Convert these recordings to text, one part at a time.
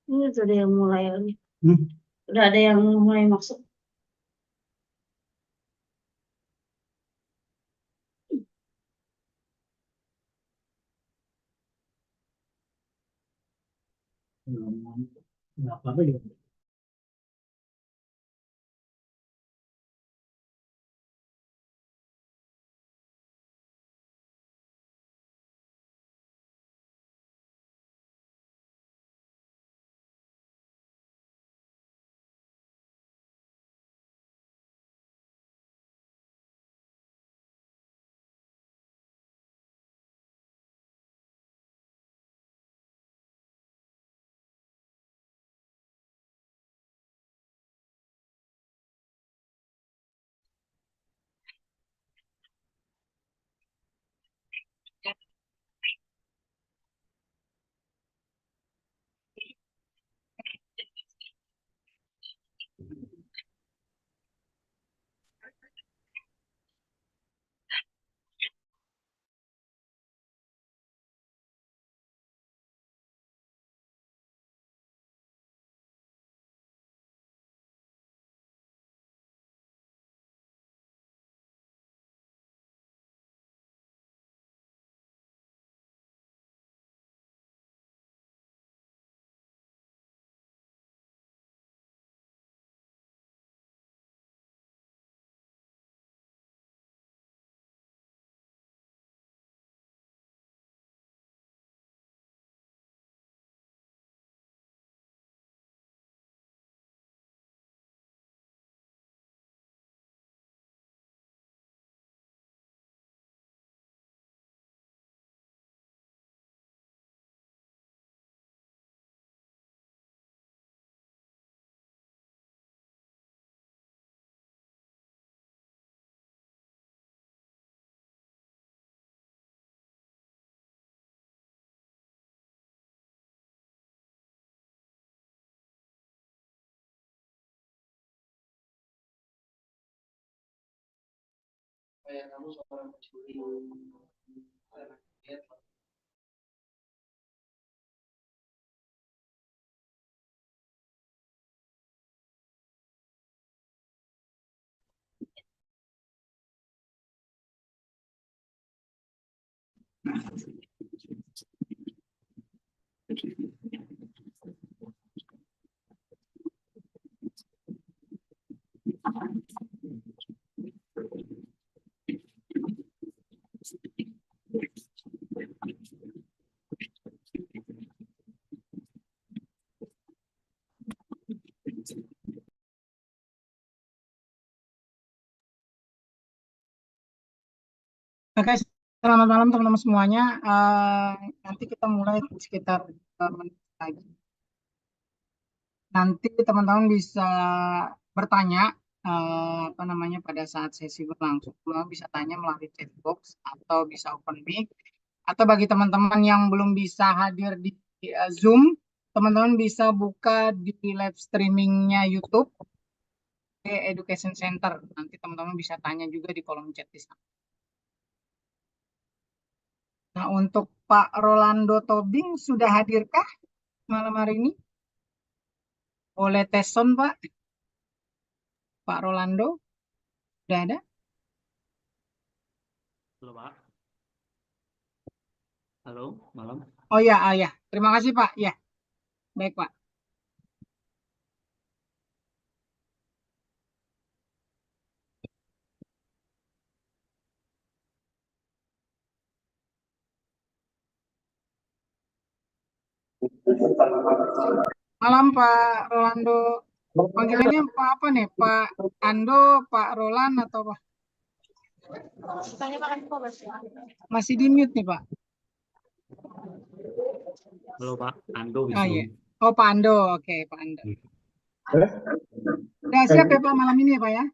Ini sudah ada yang mulai lagi. Udah ada yang mulai masuk. Nggak apa-apa juga. Oke, selamat malam teman-teman semuanya. Nanti kita mulai sekitar menit lagi. Nanti teman-teman bisa bertanya apa namanya pada saat sesi berlangsung. Teman-teman bisa tanya melalui chat box atau bisa open mic. Atau bagi teman-teman yang belum bisa hadir di Zoom, teman-teman bisa buka di live streamingnya YouTube Education Center. Nanti teman-teman bisa tanya juga di kolom chat di sana. Nah, untuk Pak Rolando Tobing sudah hadirkah malam hari ini? Boleh tes sound, Pak? Pak Rolando, sudah ada? Halo Pak. Halo, malam. Oh ya, ya. Terima kasih Pak. Ya, baik Pak. Malam Pak Rolando. Panggilannya Pak apa nih? Pak Ando, Pak Roland atau Pak? Masih di mute nih Pak. Halo Pak, Ando Oh Wisnu. iya. Oh Pak Ando, oke Pak Ando. Udah siap ya Pak malam ini ya Pak ya?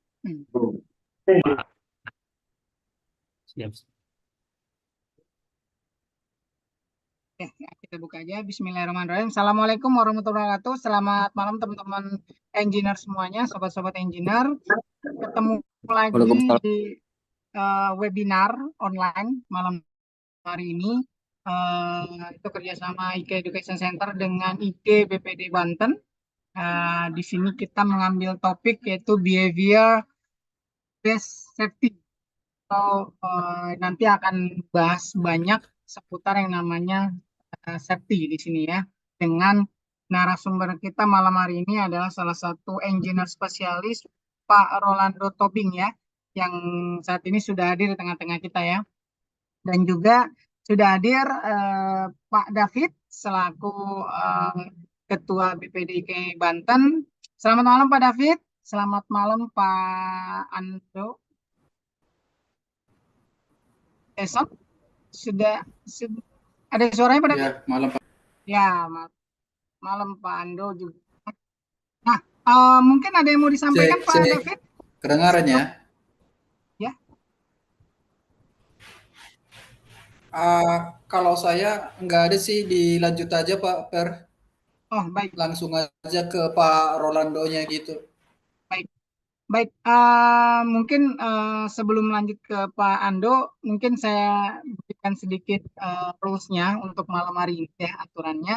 Pak. Siap. Kita buka aja. Bismillahirrahmanirrahim. Assalamualaikum warahmatullahi wabarakatuh. Selamat malam teman-teman engineer semuanya, sobat-sobat engineer. Ketemu lagi Waalaikumsalam. di webinar online malam hari ini. Itu kerjasama IK Education Center dengan IK BPD Banten. Di sini kita mengambil topik yaitu behavior based safety. Nanti akan bahas banyak seputar yang namanya safety di sini ya. Dengan narasumber kita malam hari ini adalah salah satu engineer spesialis Pak Rolando Tobing ya, yang saat ini sudah hadir di tengah-tengah kita ya. Dan juga sudah hadir Pak David selaku Ketua BPDIK Banten. Selamat malam Pak David. Selamat malam Pak Ando. Esok sudah ada suaranya Pak David? Ya, malam Pak. Ya, malam Pak Ando juga. Nah, mungkin ada yang mau disampaikan Pak Cek. David? Kedengaran ya? Ya. Kalau saya nggak ada sih, dilanjut aja Pak Per. Oh, baik. Langsung aja ke Pak Rolandonya gitu. Baik, mungkin sebelum lanjut ke Pak Ando, mungkin saya berikan sedikit rules-nya untuk malam hari ini ya, aturannya.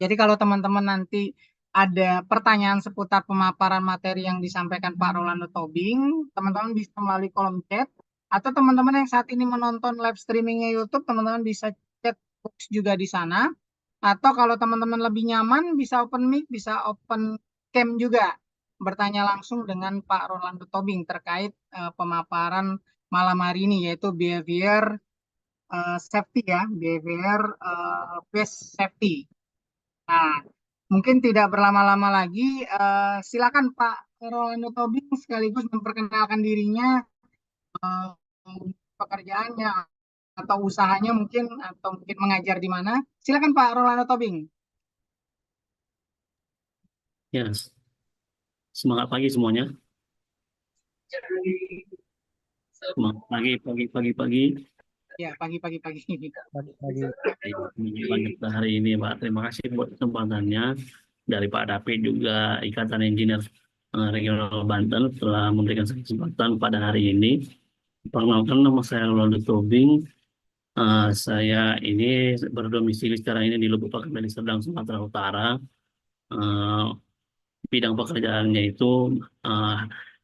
Jadi kalau teman-teman nanti ada pertanyaan seputar pemaparan materi yang disampaikan Pak Rolando Tobing, teman-teman bisa melalui kolom chat, atau teman-teman yang saat ini menonton live streamingnya YouTube, teman-teman bisa chat box juga di sana. Atau kalau teman-teman lebih nyaman, bisa open mic, bisa open cam juga. Bertanya langsung dengan Pak Rolando Tobing terkait pemaparan malam hari ini, yaitu behavior safety ya, behavior based safety. Nah, mungkin tidak berlama-lama lagi, silakan Pak Rolando Tobing sekaligus memperkenalkan dirinya, pekerjaannya atau usahanya mungkin, atau mungkin mengajar di mana. Silakan Pak Rolando Tobing. Ya, semangat pagi semuanya. Semangat pagi. Ya, pagi-pagi. Lanjut hari ini, Pak. Terima kasih buat kesempatannya dari Pak David juga Ikatan Engineer Regional Banten telah memberikan kesempatan pada hari ini. Perkenalkan, nama saya Rolando Tobing. Saya ini berdomisili sekarang ini di Lubuk Pakam, Deli Serdang, Sumatera Utara. Bidang pekerjaannya itu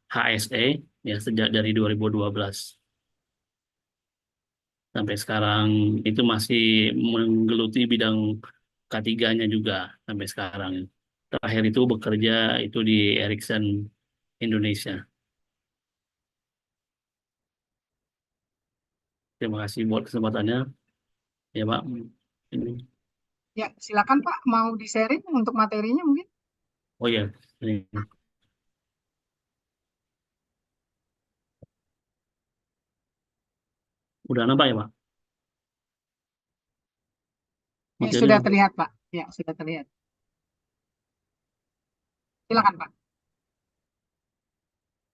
HSE ya, sejak dari 2012 sampai sekarang. Itu masih menggeluti bidang K3-nya juga sampai sekarang. Terakhir itu bekerja itu di Ericsson Indonesia. Terima kasih buat kesempatannya ya Pak. Ini. Ya, silakan Pak, mau di-sharing untuk materinya mungkin? Oh ya, ini. Udah nampak ya Pak? Ya, Materinya sudah terlihat Pak. Ya, sudah terlihat. Silakan Pak.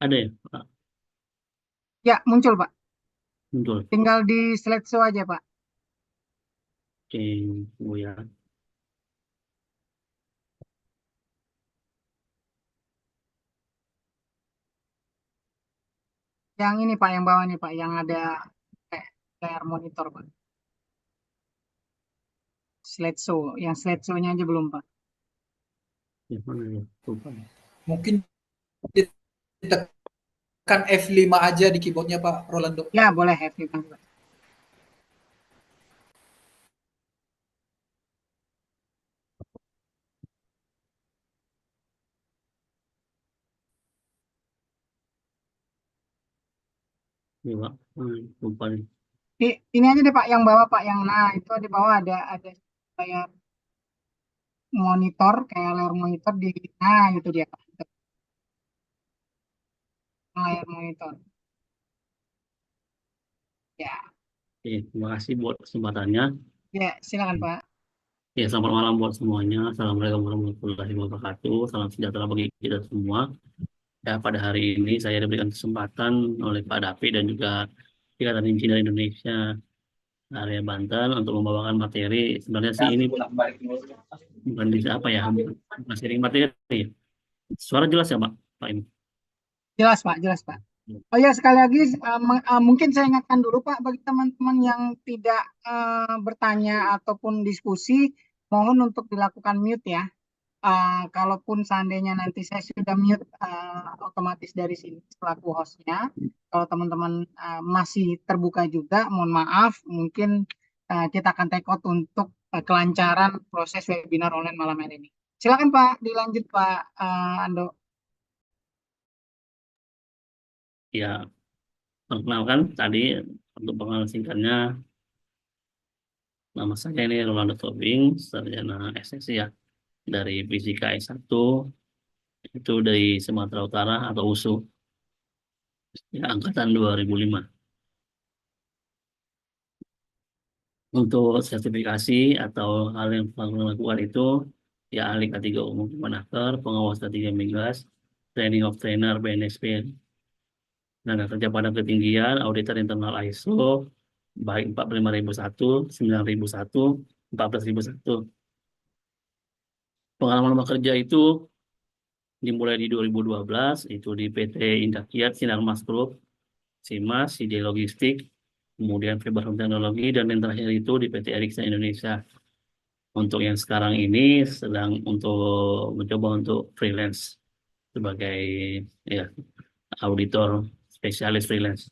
ada ya Pak? Ya, muncul Pak. Muncul. Tinggal di slideshow aja Pak. Oke, oh ya. Yang ini Pak, yang bawah nih Pak, yang ada layar monitor Pak. Slideshow, yang slideshow-nya aja belum Pak. Ya, mana ya? Lupa. Mungkin ditekan F5 aja di keyboardnya Pak Rolando. Ya, boleh F5 Pak. Ya Pak, lupa nih. Ini aja deh Pak, yang bawah Pak, yang nah itu di bawah ada layar monitor, kayak layar monitor di, nah itu dia Pak, itu, layar monitor. Ya, Oke, terima kasih buat kesempatannya. ya silakan Pak. Ya, selamat malam buat semuanya. Assalamualaikum warahmatullahi wabarakatuh. Salam sejahtera bagi kita semua. Ya, pada hari ini saya diberikan kesempatan oleh Pak David dan juga Ikatan Engineer Indonesia area Banten untuk membawakan materi. Sebenarnya sih ini bukan bisa apa ya, bukan sharing materi. Suara jelas ya, Pak ini. Jelas Pak, jelas Pak. Oh ya, sekali lagi mungkin saya ingatkan dulu Pak, bagi teman-teman yang tidak bertanya ataupun diskusi, mohon untuk dilakukan mute ya. Kalaupun seandainya nanti saya sudah mute otomatis dari sini selaku hostnya, kalau teman-teman masih terbuka juga, mohon maaf, mungkin kita akan take out untuk kelancaran proses webinar online malam hari ini. Silakan Pak, dilanjut Pak Ando. Ya, perkenalkan tadi untuk pengenalan singkatnya, nama saya ini Rolando Tobing, sarjana SSI ya, dari Fisika S1, itu dari Sumatera Utara atau USU, ya, angkatan 2005. Untuk sertifikasi atau hal yang perlu dilakukan itu, ya ahli K3 umum Kemenaker, pengawas K3 Migas, training of trainer BNSP, tenaga kerja pada ketinggian, auditor internal ISO, baik 45001, 9001, 14001. Pengalaman bekerja itu dimulai di 2012, itu di PT Indakiat, Sinarmas Group, Simas, CD Logistik, kemudian Faber Home Teknologi, dan yang terakhir itu di PT Ericsson Indonesia. Untuk yang sekarang ini sedang mencoba untuk freelance sebagai ya auditor spesialis freelance.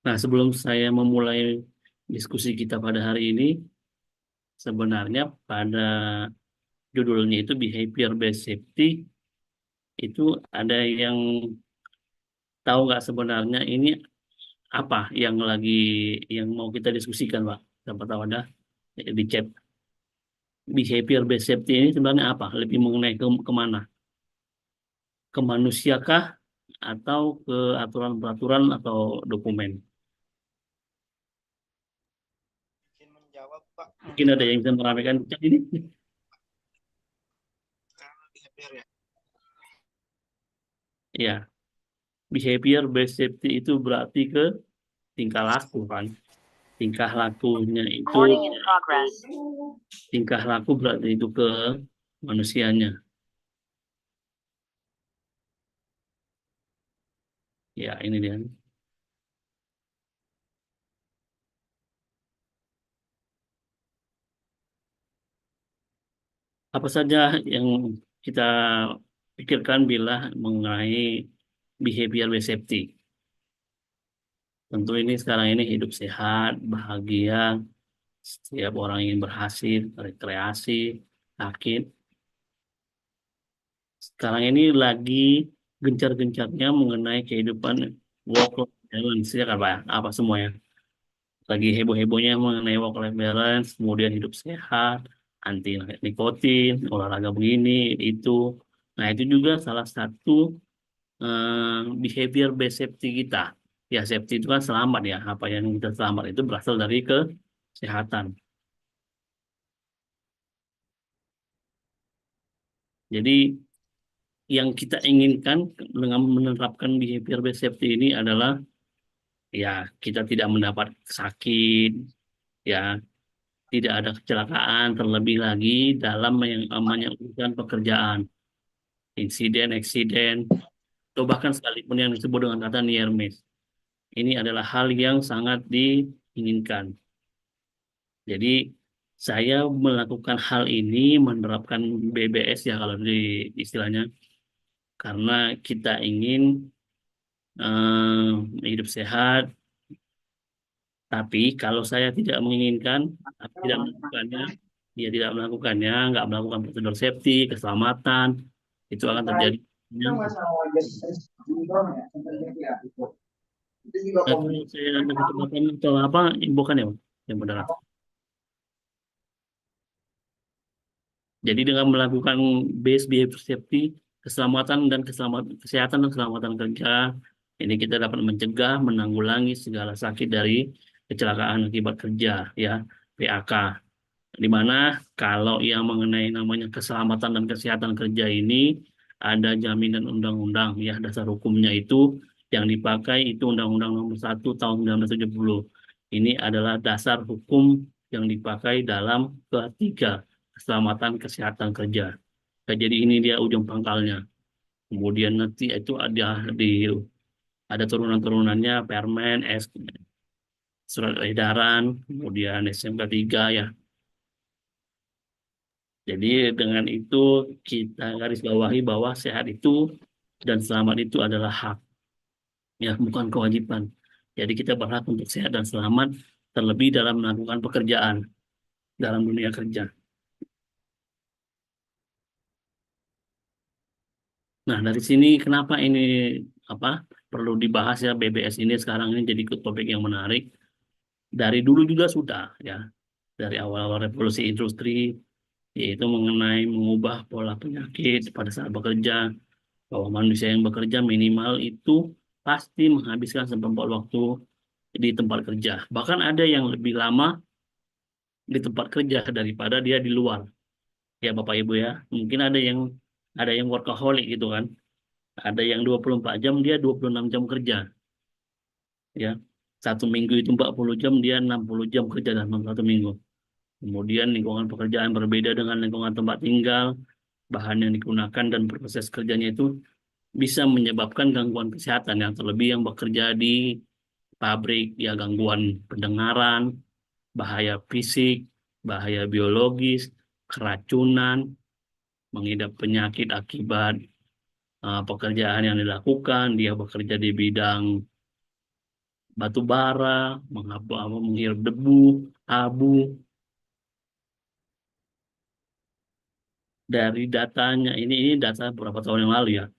Nah, sebelum saya memulai diskusi kita pada hari ini, sebenarnya pada judulnya itu behavior based safety, itu ada yang tahu nggak sebenarnya ini apa yang mau kita diskusikan, Pak? Dapat tahu ada di chat. Behavior based safety ini sebenarnya apa? Lebih mengenai kemana? Ke manusiakah atau ke aturan peraturan atau dokumen? Izin menjawab, Pak. Mungkin ada yang bisa meramaikan chat ini? Behavior ya. Ya, behavior based safety itu berarti ke tingkah laku kan. Tingkah lakunya itu, tingkah laku berarti itu ke manusianya. Ya, ini dia. Apa saja yang kita pikirkan bila mengenai behavior based safety? Tentu ini sekarang ini hidup sehat, bahagia, setiap orang ingin berhasil, rekreasi, sakit. Sekarang ini lagi gencar-gencarnya mengenai kehidupan work-life balance, ya kan Pak? Apa semuanya? Lagi heboh-hebohnya mengenai work-life balance, kemudian hidup sehat, anti nikotin, olahraga begini, itu. Nah, itu juga salah satu behavior based safety kita. Ya, safety itu kan selamat ya. Apa yang kita selamat itu berasal dari kesehatan. Jadi, yang kita inginkan dengan menerapkan behavior based safety ini adalah ya kita tidak mendapat sakit, ya tidak ada kecelakaan, terlebih lagi dalam yang namanya urusan pekerjaan, insiden, eksiden, atau bahkan sekalipun yang disebut dengan kata near miss. Ini adalah hal yang sangat diinginkan. Jadi saya melakukan hal ini menerapkan BBS ya kalau di istilahnya karena kita ingin hidup sehat. Tapi kalau saya tidak menginginkan, tidak melakukannya, dia tidak melakukannya, nggak melakukan prosedur safety, keselamatan, itu akan terjadi. Nah, kalau saya ada kesempatan atau apa, bukan ya, Pak? Yang benar. Jadi dengan melakukan base behavior safety, keselamatan dan kesehatan dan keselamatan kerja, ini kita dapat mencegah, menanggulangi segala sakit dari kecelakaan akibat kerja, ya, PAK. Di mana kalau yang mengenai namanya keselamatan dan kesehatan kerja ini ada jaminan undang-undang, ya, dasar hukumnya itu yang dipakai itu Undang-Undang Nomor 1 Tahun 1970 Ini adalah dasar hukum yang dipakai dalam ketiga keselamatan kesehatan kerja. Nah, jadi ini dia ujung pangkalnya. Kemudian nanti itu ada turunan-turunannya, Permen, surat edaran, kemudian SMK 3 ya. Jadi dengan itu kita garis bawahi bahwa sehat itu dan selamat itu adalah hak, ya bukan kewajiban. Jadi kita berhak untuk sehat dan selamat terlebih dalam melakukan pekerjaan dalam dunia kerja. Nah, dari sini kenapa ini apa perlu dibahas ya BBS ini sekarang ini jadi topik yang menarik. Dari dulu juga sudah ya, dari awal-awal revolusi industri yaitu mengenai mengubah pola penyakit pada saat bekerja, bahwa manusia yang bekerja minimal itu pasti menghabiskan seperempat waktu di tempat kerja. Bahkan ada yang lebih lama di tempat kerja daripada dia di luar. Ya Bapak Ibu ya, mungkin ada yang workaholic gitu kan. Ada yang 24 jam, dia 26 jam kerja. Ya, satu minggu itu 40 jam, dia 60 jam kerja dalam satu minggu. Kemudian lingkungan pekerjaan berbeda dengan lingkungan tempat tinggal, bahan yang digunakan dan proses kerjanya itu bisa menyebabkan gangguan kesehatan yang terlebih yang bekerja di pabrik, ya gangguan pendengaran, bahaya fisik, bahaya biologis, keracunan, mengidap penyakit akibat pekerjaan yang dilakukan, dia bekerja di bidang batu bara, menghirup debu, abu. Dari datanya, ini data beberapa tahun yang lalu ya,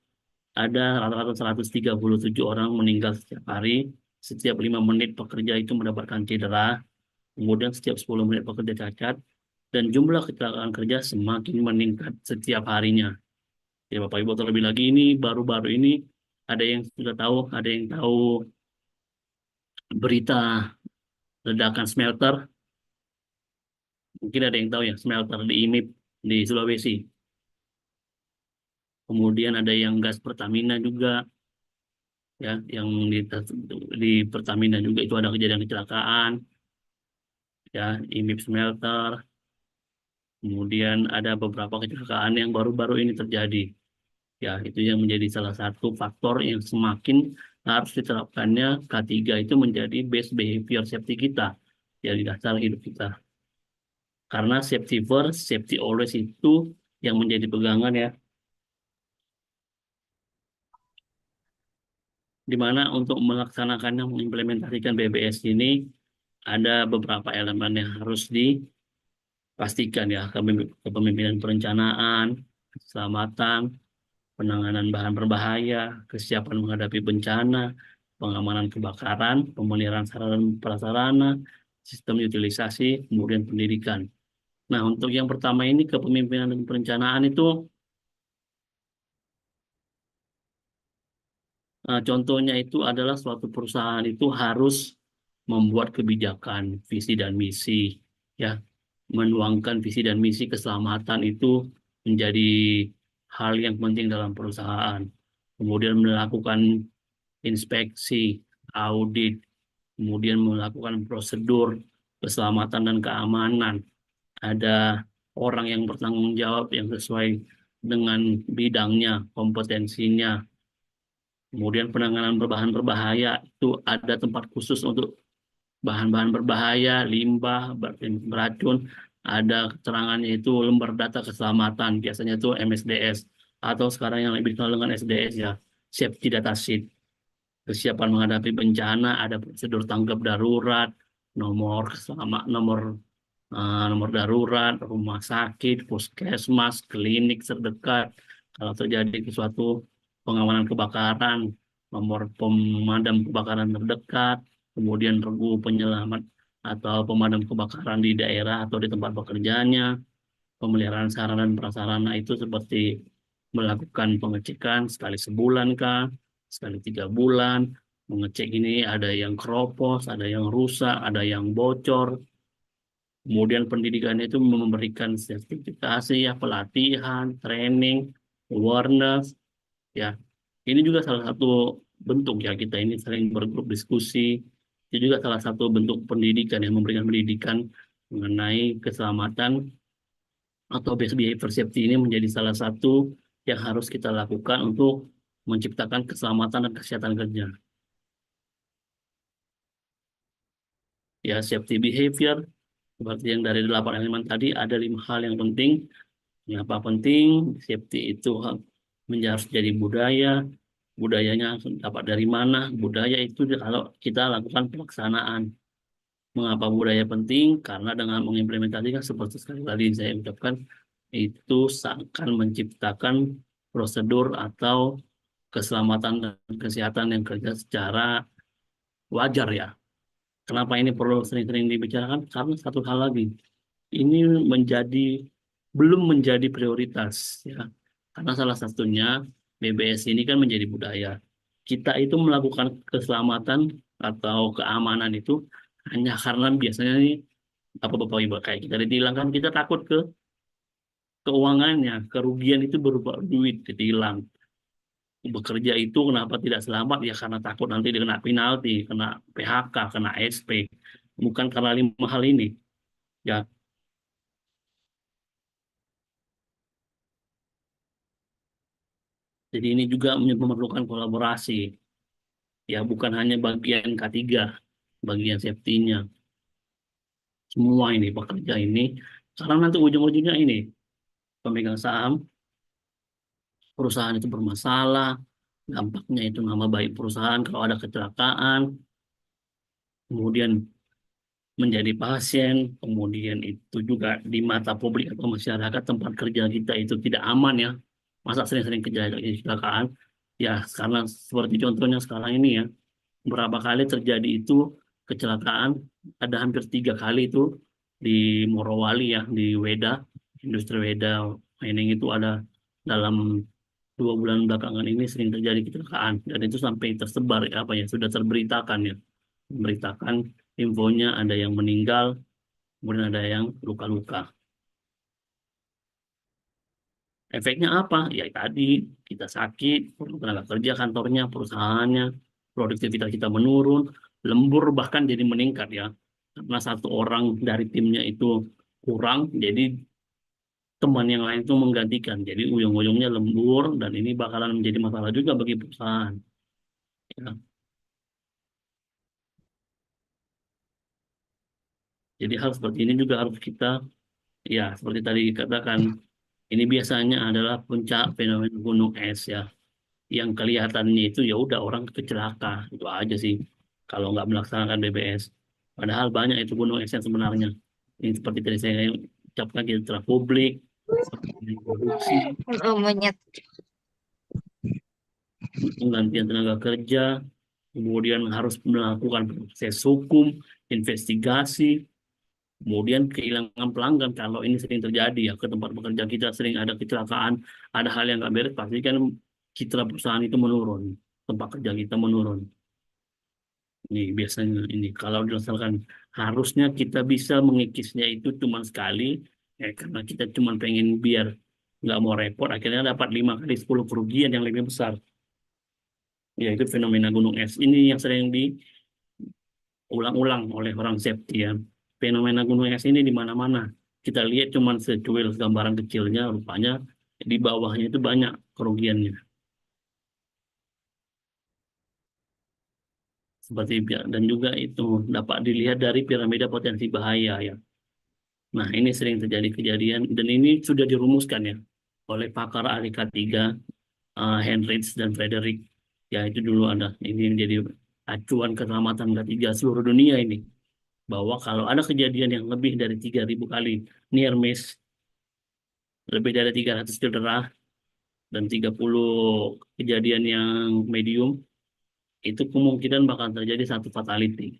ada rata-rata 137 orang meninggal setiap hari, setiap 5 menit pekerja itu mendapatkan cedera, kemudian setiap 10 menit pekerja cacat, dan jumlah kecelakaan kerja semakin meningkat setiap harinya. Ya Bapak Ibu terlebih lagi ini baru-baru ini ada yang sudah tahu, ada yang tahu berita ledakan smelter, mungkin ada yang tahu ya smelter di IMIP di Sulawesi. Kemudian ada yang gas Pertamina juga, ya, yang di Pertamina juga itu ada kejadian kecelakaan, ya, IMIP smelter. Kemudian ada beberapa kecelakaan yang baru-baru ini terjadi. Ya, itu yang menjadi salah satu faktor yang semakin harus diterapkannya K3 itu menjadi base behavior safety kita, ya di dasar hidup kita. Karena safety first, safety always itu yang menjadi pegangan ya. Di mana untuk melaksanakannya, mengimplementasikan BBS ini ada beberapa elemen yang harus dipastikan ya, kepemimpinan perencanaan, keselamatan, penanganan bahan berbahaya, kesiapan menghadapi bencana, pengamanan kebakaran, pemeliharaan sarana dan prasarana, sistem utilisasi, kemudian pendidikan. Nah, untuk yang pertama ini kepemimpinan dan perencanaan itu contohnya itu adalah suatu perusahaan itu harus membuat kebijakan, visi dan misi, ya, menuangkan visi dan misi keselamatan itu menjadi hal yang penting dalam perusahaan. Kemudian melakukan inspeksi, audit, kemudian melakukan prosedur keselamatan dan keamanan. Ada orang yang bertanggung jawab yang sesuai dengan bidangnya, kompetensinya. Kemudian penanganan berbahan berbahaya itu ada tempat khusus untuk bahan-bahan berbahaya, limbah, beracun. Ada keterangannya itu lembar data keselamatan, biasanya itu MSDS. Atau sekarang yang lebih dikenal dengan SDS ya, Safety Data Sheet. Kesiapan menghadapi bencana, ada prosedur tanggap darurat, nomor darurat, rumah sakit, puskesmas, klinik terdekat. Kalau terjadi suatu pengamanan kebakaran, nomor pemadam kebakaran terdekat, kemudian regu penyelamat atau pemadam kebakaran di daerah atau di tempat pekerjaannya, pemeliharaan sarana dan prasarana itu seperti melakukan pengecekan sekali sebulan kah, sekali 3 bulan, mengecek ini ada yang keropos, ada yang rusak, ada yang bocor. Kemudian pendidikan itu memberikan sertifikasi, ya, pelatihan, training, awareness, ya. Ini juga salah satu bentuk ya kita ini sering bergrup diskusi, Itu juga salah satu bentuk pendidikan yang memberikan pendidikan mengenai keselamatan atau best behavior safety ini menjadi salah satu yang harus kita lakukan untuk menciptakan keselamatan dan kesehatan kerja. Ya, safety behavior seperti yang dari 8 elemen tadi ada 5 hal yang penting. Yang apa penting? Safety itu harus jadi budaya. Budayanya dapat dari mana? Budaya itu kalau kita lakukan pelaksanaan. Mengapa budaya penting? Karena dengan mengimplementasikan seperti sekali tadi saya ucapkan, itu akan menciptakan prosedur atau keselamatan dan kesehatan yang kerja secara wajar ya. Kenapa ini perlu sering-sering dibicarakan? Karena satu hal lagi, ini belum menjadi prioritas ya. Karena salah satunya BBS ini kan menjadi budaya. Kita itu melakukan keselamatan atau keamanan itu hanya karena biasanya nih apa Bapak Ibu kayak kita ditilang kan kita takut ke keuangannya, kerugian itu berupa duit ditilang. Bekerja itu kenapa tidak selamat ya karena takut nanti dia kena penalti, kena PHK, kena SP. Bukan karena 5 hal ini. Ya, jadi ini juga memerlukan kolaborasi. Ya, bukan hanya bagian K3, bagian safety-nya. Semua ini pekerja ini karena nanti ujung-ujungnya ini pemegang saham perusahaan itu bermasalah, dampaknya itu nama baik perusahaan kalau ada kecelakaan, kemudian menjadi pasien, kemudian itu juga di mata publik atau masyarakat tempat kerja kita itu tidak aman ya. Masa sering-sering kecelakaan? Ya, karena seperti contohnya sekarang ini ya, berapa kali terjadi itu kecelakaan, ada hampir 3 kali itu di Morowali ya, di Weda, industri Weda mining itu ada dalam 2 bulan belakangan ini sering terjadi kecelakaan dan itu sampai tersebar ya, apa ya sudah terberitakan ya, memberitakan infonya ada yang meninggal, kemudian ada yang luka-luka. Efeknya apa? Ya tadi kita sakit, tenaga kerja kantornya, perusahaannya, produktivitas kita menurun, lembur bahkan jadi meningkat ya. Karena satu orang dari timnya itu kurang, jadi teman yang lain itu menggantikan. Jadi ujung-ujungnya lembur dan ini bakalan menjadi masalah juga bagi perusahaan. Ya. Jadi hal seperti ini juga harus kita, ya seperti tadi dikatakan, ini biasanya adalah puncak fenomena gunung es ya. Yang kelihatannya itu ya udah orang kecelaka itu aja sih kalau nggak melaksanakan BBS. Padahal banyak itu gunung es yang sebenarnya. Ini seperti tadi saya ucapkan di secara publik, seperti korupsi, Monyet. penggantian tenaga kerja, kemudian harus melakukan proses hukum, investigasi, kemudian kehilangan pelanggan kalau ini sering terjadi ya ke tempat bekerja kita sering ada kecelakaan, ada hal yang nggak beres, pasti kan citra perusahaan itu menurun, tempat kerja kita menurun. Ini biasanya ini kalau dilaksanakan harusnya kita bisa mengikisnya itu cuma sekali, ya karena kita cuma pengen biar nggak mau repot, akhirnya dapat 5 kali 10 kerugian yang lebih besar. Yaitu fenomena gunung es ini yang sering diulang-ulang oleh orang safety ya. Fenomena gunung es ini di mana-mana. Kita lihat cuma secuil gambaran kecilnya, rupanya di bawahnya itu banyak kerugiannya. Seperti dan juga itu dapat dilihat dari piramida potensi bahaya ya. Nah, ini sering terjadi kejadian dan ini sudah dirumuskan ya oleh pakar ahli K3 Heinrich dan Frederick. Ya itu dulu ada. Ini menjadi acuan keselamatan K3 seluruh dunia ini. Bahwa kalau ada kejadian yang lebih dari 3.000 kali near miss, lebih dari 300 cedera, dan 30 kejadian yang medium, itu kemungkinan bakal terjadi satu fatality.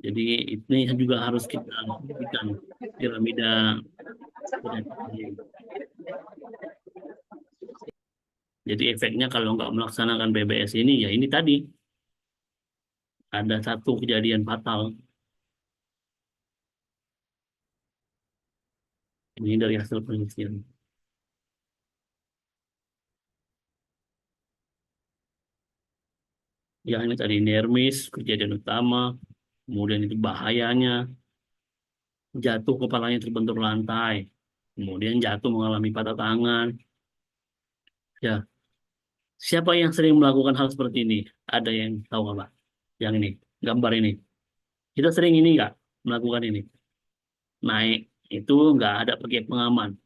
Jadi ini juga harus kita perhatikan piramida. Jadi efeknya kalau nggak melaksanakan BBS ini, ya ini tadi. Ada satu kejadian fatal. Ini dari hasil penelitian. Ya ini tadi inermis, kejadian utama, kemudian itu bahayanya, jatuh kepalanya terbentur lantai, kemudian jatuh mengalami patah tangan. Ya, siapa yang sering melakukan hal seperti ini? Ada yang tahu nggak, Pak? Yang ini, gambar ini. Kita sering ini nggak melakukan ini? Naik itu nggak ada pakai pengaman.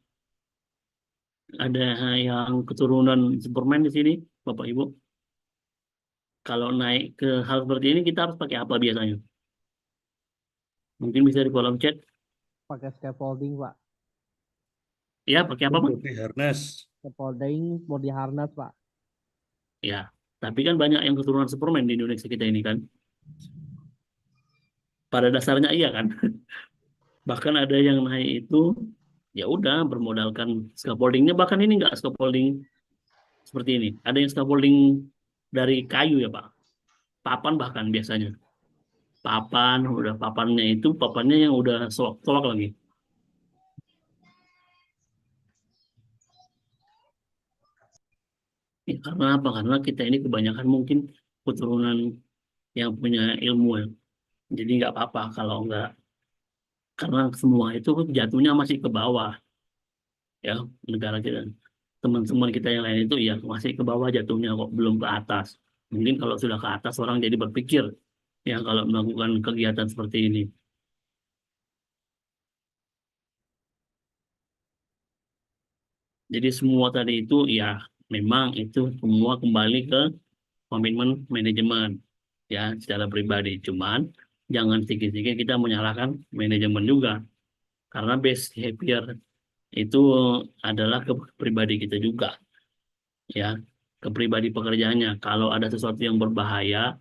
Ada yang keturunan Superman di sini, Bapak Ibu. Kalau naik ke hal seperti ini kita harus pakai apa biasanya? Mungkin bisa di kolom chat. Pakai scaffolding, Pak. Ya, pakai apa, Bang? Body harness. Scaffolding, body harness, Pak. Ya, tapi kan banyak yang keturunan Superman di Indonesia kita ini kan. Pada dasarnya iya kan. Bahkan ada yang naik itu ya udah bermodalkan scaffoldingnya, bahkan ini nggak scaffolding seperti ini. Ada yang scaffolding dari kayu ya Pak. Papan bahkan biasanya. Papan, udah papannya itu papannya yang udah soak-soak lagi. Ya, karena apa? Karena kita ini kebanyakan mungkin keturunan yang punya ilmu ya. Jadi nggak apa-apa kalau nggak, karena semua itu jatuhnya masih ke bawah ya, negara kita. Teman-teman kita yang lain itu ya masih ke bawah jatuhnya kok, belum ke atas. Mungkin kalau sudah ke atas orang jadi berpikir ya kalau melakukan kegiatan seperti ini. Jadi semua tadi itu ya memang itu semua kembali ke komitmen manajemen ya secara pribadi. Cuman jangan sedikit-sedikit kita menyalahkan manajemen juga, karena base behavior itu adalah ke pribadi kita juga ya, ke pribadi pekerjaannya. Kalau ada sesuatu yang berbahaya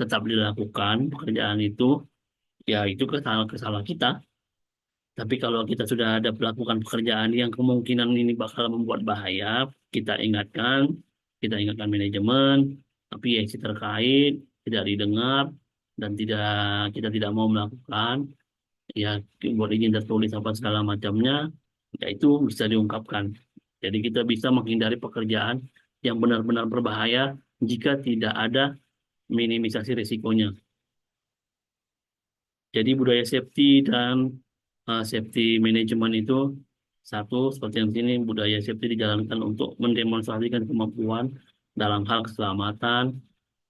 tetap dilakukan pekerjaan itu, ya itu kesalahan kita. Tapi kalau kita sudah ada melakukan pekerjaan yang kemungkinan ini bakal membuat bahaya, kita ingatkan manajemen, tapi yang terkait tidak didengar dan kita tidak mau melakukan, ya buat izin tertulis apa segala macamnya, ya itu bisa diungkapkan. Jadi kita bisa menghindari pekerjaan yang benar-benar berbahaya jika tidak ada minimisasi risikonya. Jadi budaya safety dan safety management itu satu, seperti yang sini budaya safety dijalankan untuk mendemonstrasikan kemampuan dalam hal keselamatan,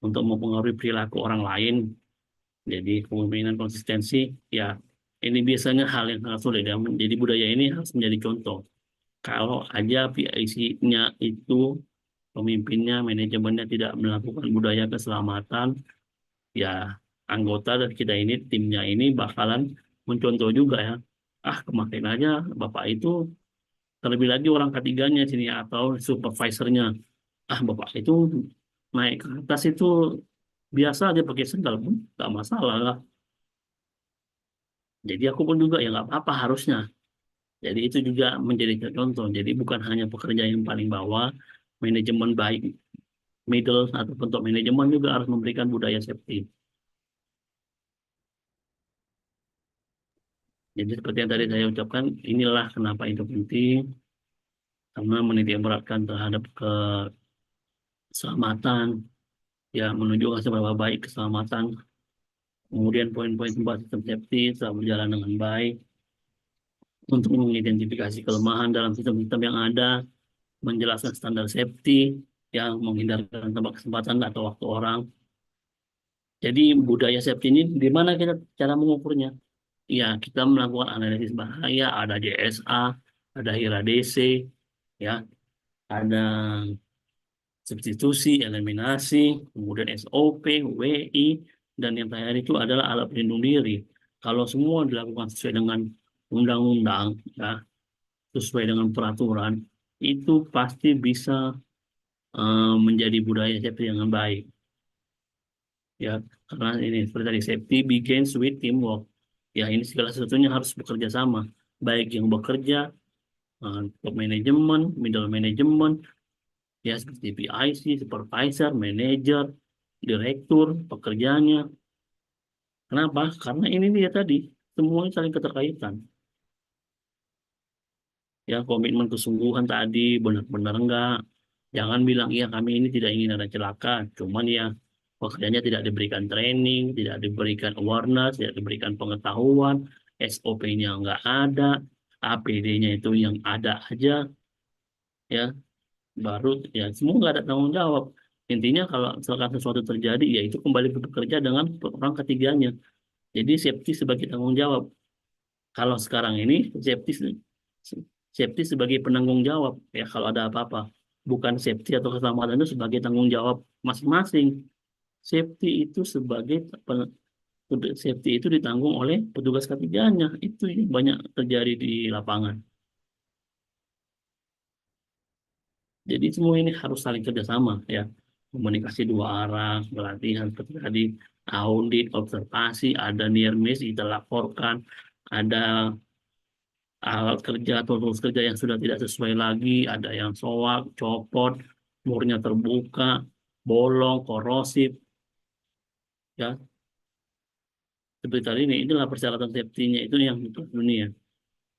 untuk mempengaruhi perilaku orang lain. Jadi kepemimpinan konsistensi, ya ini biasanya hal yang sangat sulit ya. Jadi budaya ini harus menjadi contoh. Kalau aja PIC-nya itu pemimpinnya, manajemennya tidak melakukan budaya keselamatan, ya anggota dari kita ini, timnya ini bakalan mencontoh juga ya. Ah, kemarin aja Bapak itu, terlebih lagi orang ketiganya sini atau supervisornya. Ah, Bapak itu naik ke atas itu biasa aja pakai sendal pun nggak masalah lah. Jadi aku pun juga ya nggak apa-apa harusnya. Jadi itu juga menjadi contoh. Jadi bukan hanya pekerja yang paling bawah, manajemen baik, middle atau bentuk manajemen juga harus memberikan budaya safety. Jadi seperti yang tadi saya ucapkan, inilah kenapa itu penting, karena menitik beratkan terhadap keselamatan, ya menunjukkan seberapa baik keselamatan, kemudian poin-poin tempat sistem safety telah berjalan dengan baik, untuk mengidentifikasi kelemahan dalam sistem-sistem yang ada, menjelaskan standar safety, yang menghindarkan tempat kesempatan atau waktu orang. Jadi budaya safety ini di mana kita cara mengukurnya? Ya, kita melakukan analisis bahaya, ada JSA, ada HIRA DC, ya, ada substitusi, eliminasi, kemudian SOP, WI, dan yang terakhir itu adalah alat pelindung diri. Kalau semua dilakukan sesuai dengan undang-undang, ya, sesuai dengan peraturan, itu pasti bisa menjadi budaya safety dengan baik. Ya, karena ini seperti tadi safety begins with teamwork. Ya, ini segala sesuatunya harus bekerja sama, baik yang bekerja, top manajemen, middle management, ya seperti PIC, supervisor, manager, direktur, pekerjanya. Kenapa? Karena ini dia tadi, semuanya saling keterkaitan. Ya, komitmen kesungguhan tadi benar-benar enggak. Jangan bilang, iya kami ini tidak ingin ada celaka. Cuman ya Pekerjanya tidak diberikan training, tidak diberikan awareness, tidak diberikan pengetahuan, SOP-nya nggak ada, APD-nya itu yang ada aja, ya baru ya semua nggak ada tanggung jawab. Intinya kalau misalkan sesuatu terjadi, ya itu kembali ke bekerja dengan orang ketiganya. Jadi safety sebagai tanggung jawab. Kalau sekarang ini safety sebagai penanggung jawab ya kalau ada apa-apa. Bukan safety atau keselamatan itu sebagai tanggung jawab masing-masing. Safety itu sebagai safety itu ditanggung oleh petugas ketiganya. Itu yang banyak terjadi di lapangan. Jadi semua ini harus saling kerjasama ya. Komunikasi dua arah, pelatihan seperti tadi, audit, observasi, ada near miss kita laporkan, ada alat kerja atau tools kerja yang sudah tidak sesuai lagi, ada yang soak, copot, murnya terbuka, bolong, korosif, ya seperti tadi ini. Inilah persyaratan safety-nya itu yang untuk dunia.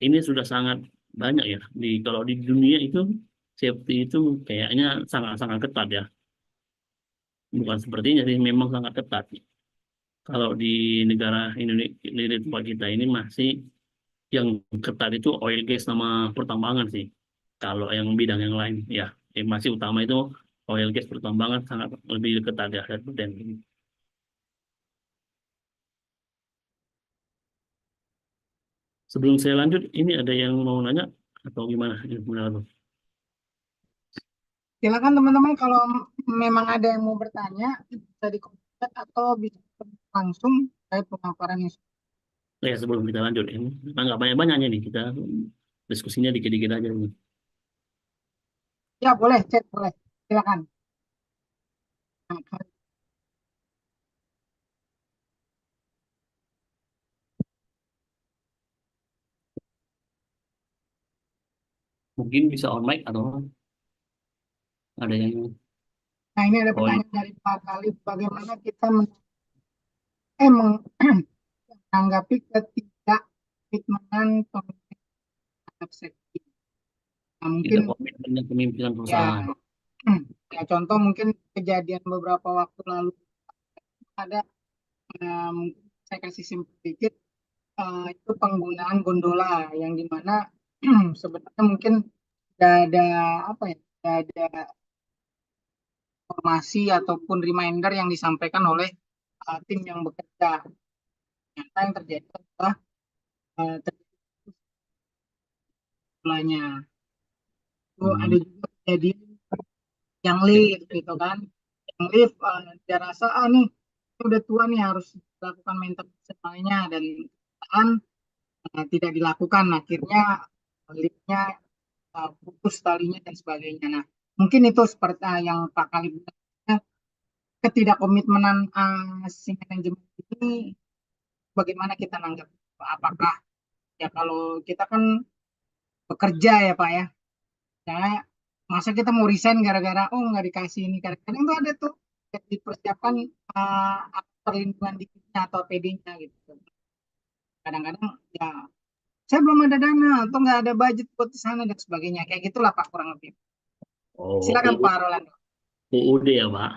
Ini sudah sangat banyak ya. Kalau di dunia itu safety itu kayaknya sangat-sangat ketat ya. Bukan sepertinya sih, memang sangat ketat. Kalau di negara Indonesia, di tempat kita ini masih yang ketat itu oil gas sama pertambangan sih. Kalau yang bidang yang lain, ya yang masih utama itu oil gas pertambangan sangat lebih ketat ya daripada yang ini. Sebelum saya lanjut, ini ada yang mau nanya atau gimana? Gimana tuh? Silakan teman-teman kalau memang ada yang mau bertanya bisa di komen atau bisa langsung terkait pemaparan yang Ya sebelum kita lanjut, ini nggak banyak-banyaknya nih, kita diskusinya dikit-dikit aja nih. ya boleh chat boleh silakan. Nah, Mungkin bisa on mic atau ada yang nah, ini ada oh ini. pertanyaan dari Pak Khalid, bagaimana kita menanggapi ketidakkomitmenan pemerintah terhadap safety. Nah, mungkin Tidak komitmennya kepemimpinan ya perusahaan. ya contoh mungkin kejadian beberapa waktu lalu ada mungkin saya kasih simpel dikit, itu penggunaan gondola yang dimana sebenarnya mungkin tidak ada apa ya, tidak ada informasi ataupun reminder yang disampaikan oleh tim yang bekerja. Ternyata yang terjadi adalah terjadi gondolanya. Itu ada Hmm. juga kejadian yang lift gitu kan, yang lift dia rasa nih ini udah tua nih harus dilakukan maintenance semuanya dan kan tidak dilakukan, akhirnya liftnya putus talinya dan sebagainya. Nah, mungkin itu seperti yang Pak Kali bilang, ketidakkomitmenan si manajemen ini bagaimana kita nanggap? Apakah ya kalau kita kan bekerja ya Pak ya, ya masa kita mau resign gara-gara oh nggak dikasih ini, kadang-kadang tuh ada tuh yang dipersiapkan perlindungan dirinya atau PD-nya gitu. Kadang-kadang ya saya belum ada dana atau nggak ada budget buat ke sana dan sebagainya, kayak gitulah Pak kurang lebih. Silakan Oh, Pak Rolando. UUD ya Pak.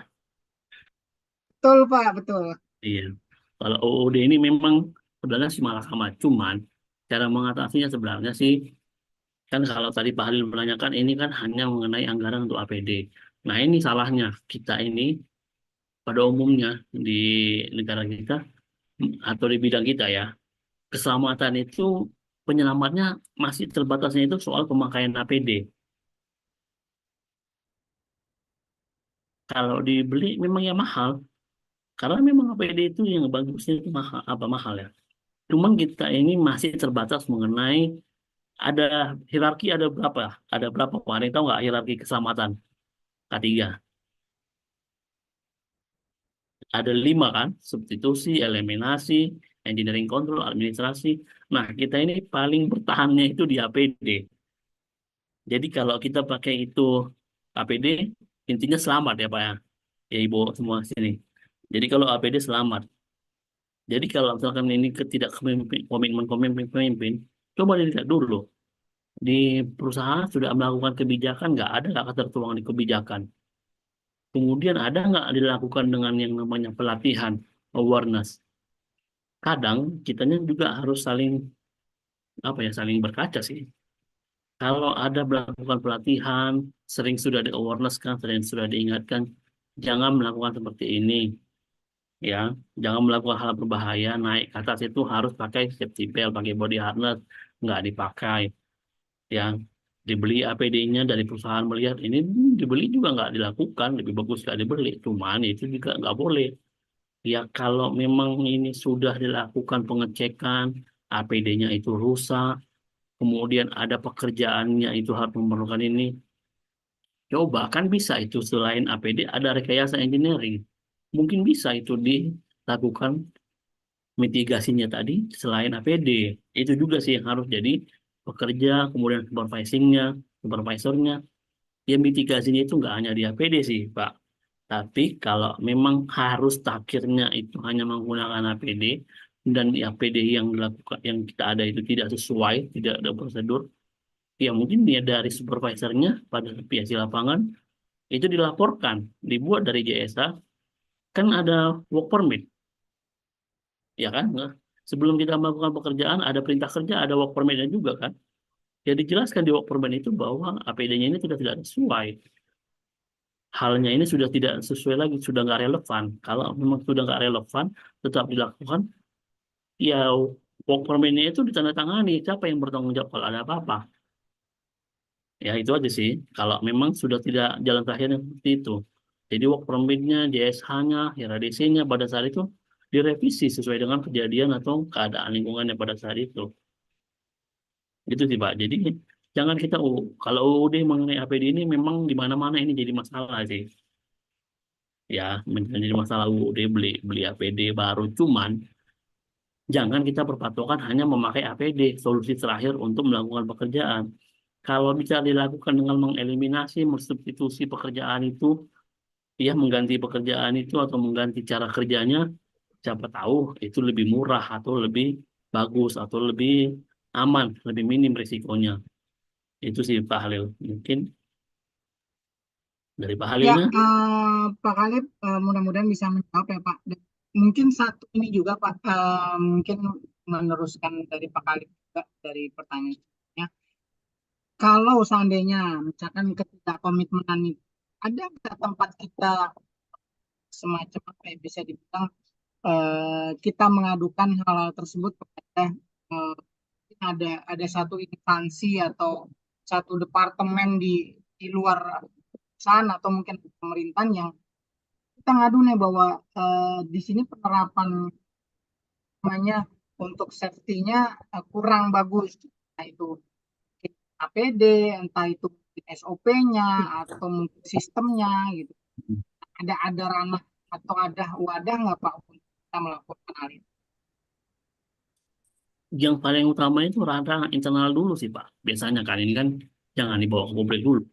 Betul Pak, betul. Iya. Kalau UUD ini memang sebenarnya sih malah sama, cuman cara mengatasinya sebenarnya sih kan kalau tadi Pak Halil menanyakan ini kan hanya mengenai anggaran untuk APD. Nah ini salahnya kita ini pada umumnya di negara kita atau di bidang kita ya, keselamatan itu penyelamatnya masih terbatasnya itu soal pemakaian APD. Kalau dibeli memang ya mahal, karena memang APD itu yang bagusnya itu mahal, apa mahal ya. Cuman kita ini masih terbatas mengenai ada hierarki ada berapa? Ada berapa? Pak? Ada yang tahu nggak hierarki keselamatan K3? Ada 5 kan? Substitusi, eliminasi, engineering control, administrasi. Nah, kita ini paling bertahannya itu di APD. Jadi kalau kita pakai itu APD, intinya selamat ya Pak ya. Ya Ibu semua sini. Jadi kalau APD selamat. Jadi kalau misalkan ini komitmen pemimpin, coba dilihat dulu. Di perusahaan sudah melakukan kebijakan, nggak ada nggak tertuang di kebijakan. Kemudian ada nggak dilakukan dengan yang namanya pelatihan, awareness. Kadang kitanya juga harus saling apa ya, saling berkaca sih. Kalau ada melakukan pelatihan, sering sudah di awareness kan, sering sudah diingatkan, jangan melakukan seperti ini, ya, jangan melakukan hal berbahaya, naik ke atas itu harus pakai safety belt, pakai body harness, nggak dipakai, ya, dibeli APD-nya dari perusahaan melihat ini dibeli juga nggak dilakukan, lebih bagus nggak dibeli, cuman itu juga nggak boleh. Ya kalau memang ini sudah dilakukan pengecekan, APD-nya itu rusak, kemudian ada pekerjaannya itu harus memerlukan ini, coba kan bisa itu selain APD ada rekayasa engineering. Mungkin bisa itu dilakukan mitigasinya tadi selain APD. Itu juga sih yang harus jadi pekerja, kemudian supervisornya. Ya mitigasinya itu nggak hanya di APD sih, Pak. Tapi kalau memang harus takirnya itu hanya menggunakan APD dan di APD yang dilakukan yang kita ada itu tidak sesuai, tidak ada prosedur, ya mungkin dia dari supervisornya pada pihak di lapangan itu dilaporkan, dibuat dari JSA, kan ada work permit, ya kan? Nah, sebelum kita melakukan pekerjaan ada perintah kerja, ada work permitnya juga kan? Ya dijelaskan di work permit itu bahwa APD-nya ini sudah tidak sesuai. Halnya ini sudah tidak sesuai lagi, sudah nggak relevan. Kalau memang sudah nggak relevan, tetap dilakukan, ya work permit-nya itu ditandatangani. Siapa yang bertanggung jawab kalau ada apa-apa? Ya itu aja sih. Kalau memang sudah tidak jalan terakhirnya seperti itu. Jadi work permit-nya, JSH-nya, HRDC-nya pada saat itu direvisi sesuai dengan kejadian atau keadaan lingkungannya pada saat itu. Gitu sih Pak. Jadi jangan kita, kalau UUD mengenai APD ini memang di mana-mana ini jadi masalah sih. Ya, menjadi masalah UUD beli beli APD baru. Cuman jangan kita berpatokan hanya memakai APD, solusi terakhir untuk melakukan pekerjaan. Kalau bisa dilakukan dengan mengeliminasi, mensubstitusi pekerjaan itu, ya mengganti pekerjaan itu atau mengganti cara kerjanya, siapa tahu itu lebih murah atau lebih bagus atau lebih aman, lebih minim risikonya. Itu sih Pak Halil. Mungkin dari Pak Ya, Halilnya, Pak Khalid, mudah-mudahan bisa menjawab ya Pak. Dan mungkin satu ini juga Pak, mungkin meneruskan dari Pak Khalid juga dari pertanyaannya. Kalau seandainya misalkan ketidakkomitmenan itu, ada nggak tempat kita semacam apa ya, bisa dibilang kita mengadukan hal tersebut kepada eh, ada satu instansi atau satu departemen di luar sana atau mungkin pemerintahan yang kita ngadu nih bahwa di sini penerapan namanya untuk safety-nya kurang bagus. Nah, itu APD, entah itu SOP-nya atau mungkin sistemnya gitu. Ada ranah atau ada wadah nggak Pak untuk kita melakukan hal itu? yang paling utama itu ranah internal dulu sih Pak. Biasanya kan ini kan jangan dibawa ke publik dulu.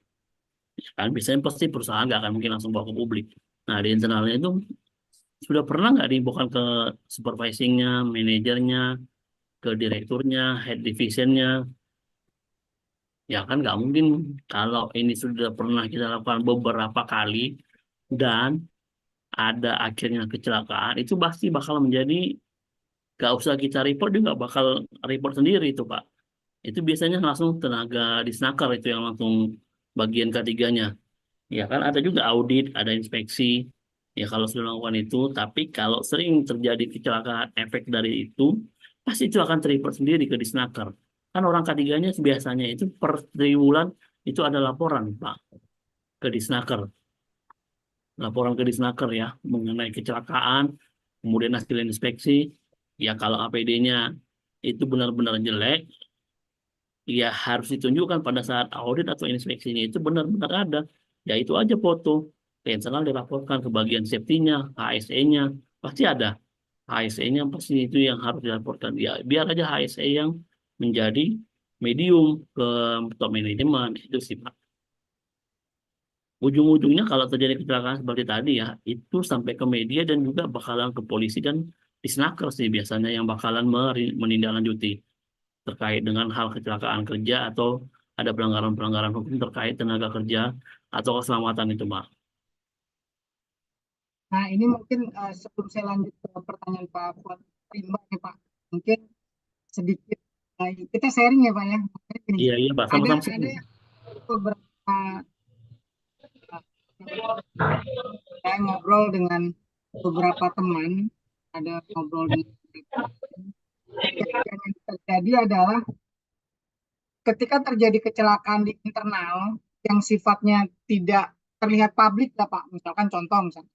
Ya kan biasanya pasti perusahaan nggak akan mungkin langsung bawa ke publik. Nah di internalnya itu sudah pernah nggak diinfokan ke supervisingnya, manajernya, ke direkturnya, head divisionnya? Ya kan nggak mungkin kalau ini sudah pernah kita lakukan beberapa kali dan ada akhirnya kecelakaan, itu pasti bakal menjadi, nggak usah kita report juga bakal report sendiri itu Pak. Itu biasanya langsung tenaga disnaker itu yang langsung bagian ketiganya. Ya kan ada juga audit, ada inspeksi. Ya kalau sudah melakukan itu, tapi kalau sering terjadi kecelakaan efek dari itu, pasti itu akan terreport sendiri ke Disnaker. Kan orang ketiganya biasanya itu per triwulan itu ada laporan, Pak, ke Disnaker. Laporan ke Disnaker ya, mengenai kecelakaan, kemudian hasil inspeksi. Ya kalau APD-nya itu benar-benar jelek, ya harus ditunjukkan pada saat audit atau inspeksinya itu benar-benar ada. Ya itu aja foto. Ke internal dilaporkan ke bagian safety-nya, HSE-nya, pasti ada. HSE-nya pasti itu yang harus dilaporkan. Ya biar aja HSE yang menjadi medium ke top manajemen itu sih Pak. Ujung-ujungnya kalau terjadi kecelakaan seperti tadi ya, itu sampai ke media dan juga bakalan ke polisi dan disnaker sih biasanya yang bakalan menindaklanjuti terkait dengan hal kecelakaan kerja atau ada pelanggaran-pelanggaran hukum terkait tenaga kerja atau keselamatan itu, Pak. Nah, ini mungkin sebelum saya lanjut ke pertanyaan Pak Fuad Rimba nih Pak, mungkin sedikit kita sharing ya Pak ya. Makanya gini, Iya, iya, Pak. ada Sama-sama. ada beberapa saya ngobrol dengan beberapa teman, ada ngobrol dengan kejadian yang terjadi adalah ketika terjadi kecelakaan di internal yang sifatnya tidak terlihat publik lah Pak, misalkan contoh misalnya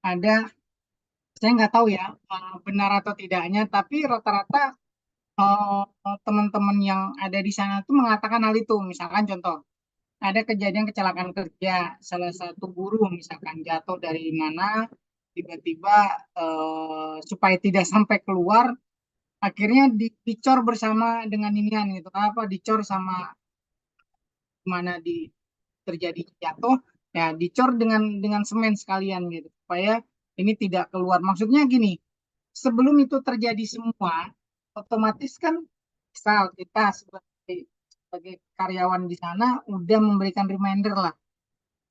ada, saya nggak tahu ya benar atau tidaknya, tapi rata-rata teman-teman yang ada di sana tuh mengatakan hal itu. Misalkan contoh, ada kejadian kecelakaan kerja, salah satu buruh misalkan jatuh dari mana, tiba-tiba supaya tidak sampai keluar, akhirnya dicor bersama dengan inian gitu, apa dicor sama mana di terjadi jatuh, ya dicor dengan semen sekalian gitu, supaya ini tidak keluar. Maksudnya gini, sebelum itu terjadi semua, otomatis kan misal kita sebagai karyawan di sana udah memberikan reminder lah,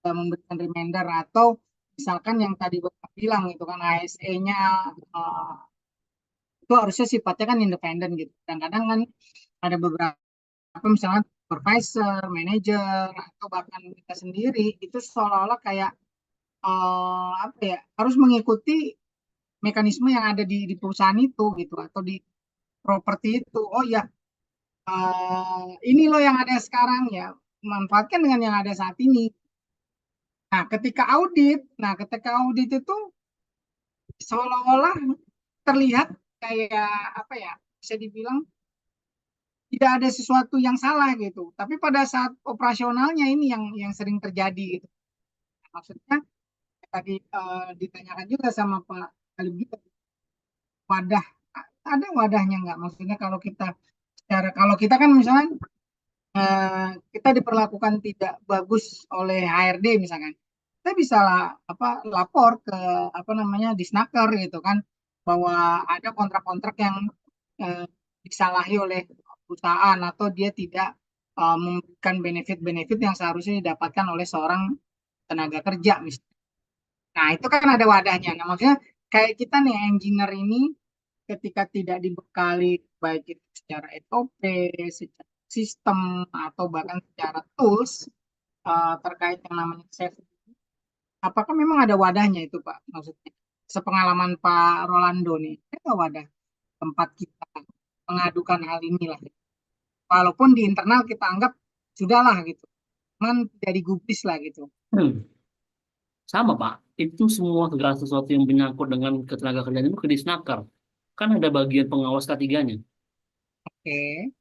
udah memberikan reminder atau misalkan yang tadi Bapak bilang itu kan ASE-nya itu harusnya sifatnya kan independen gitu. Kadang-kadang kan ada beberapa misalnya supervisor, manager, atau bahkan kita sendiri itu seolah-olah kayak apa ya harus mengikuti mekanisme yang ada di perusahaan itu gitu atau di properti itu. Oh ya, ini loh yang ada sekarang ya, manfaatkan dengan yang ada saat ini. Nah ketika audit itu seolah-olah terlihat kayak apa ya, bisa dibilang tidak ada sesuatu yang salah gitu. Tapi pada saat operasionalnya ini yang sering terjadi gitu. Maksudnya tadi ditanyakan juga sama Pak Albi, wadah ada wadahnya nggak? Maksudnya kalau kita kan misalnya kita diperlakukan tidak bagus oleh HRD misalkan, kita bisa lapor ke apa namanya disnaker gitu kan, bahwa ada kontrak-kontrak yang eh, disalahi oleh perusahaan atau dia tidak memberikan benefit-benefit yang seharusnya didapatkan oleh seorang tenaga kerja misalnya. Nah, itu kan ada wadahnya. Nah, maksudnya kayak kita nih engineer ini ketika tidak dibekali baik itu secara SOP, secara sistem atau bahkan secara tools terkait yang namanya safety, apakah memang ada wadahnya itu Pak? Maksudnya sepengalaman Pak Rolando nih, ada wadah tempat kita mengadukan hal inilah. Walaupun di internal kita anggap sudahlah gitu, cuman tidak digubris lah gitu. Hmm. Sama, Pak. Itu semua segala sesuatu yang menyangkut dengan ketenaga kerjaan itu ke Disnaker. Kan ada bagian pengawas ketiganya. Oke.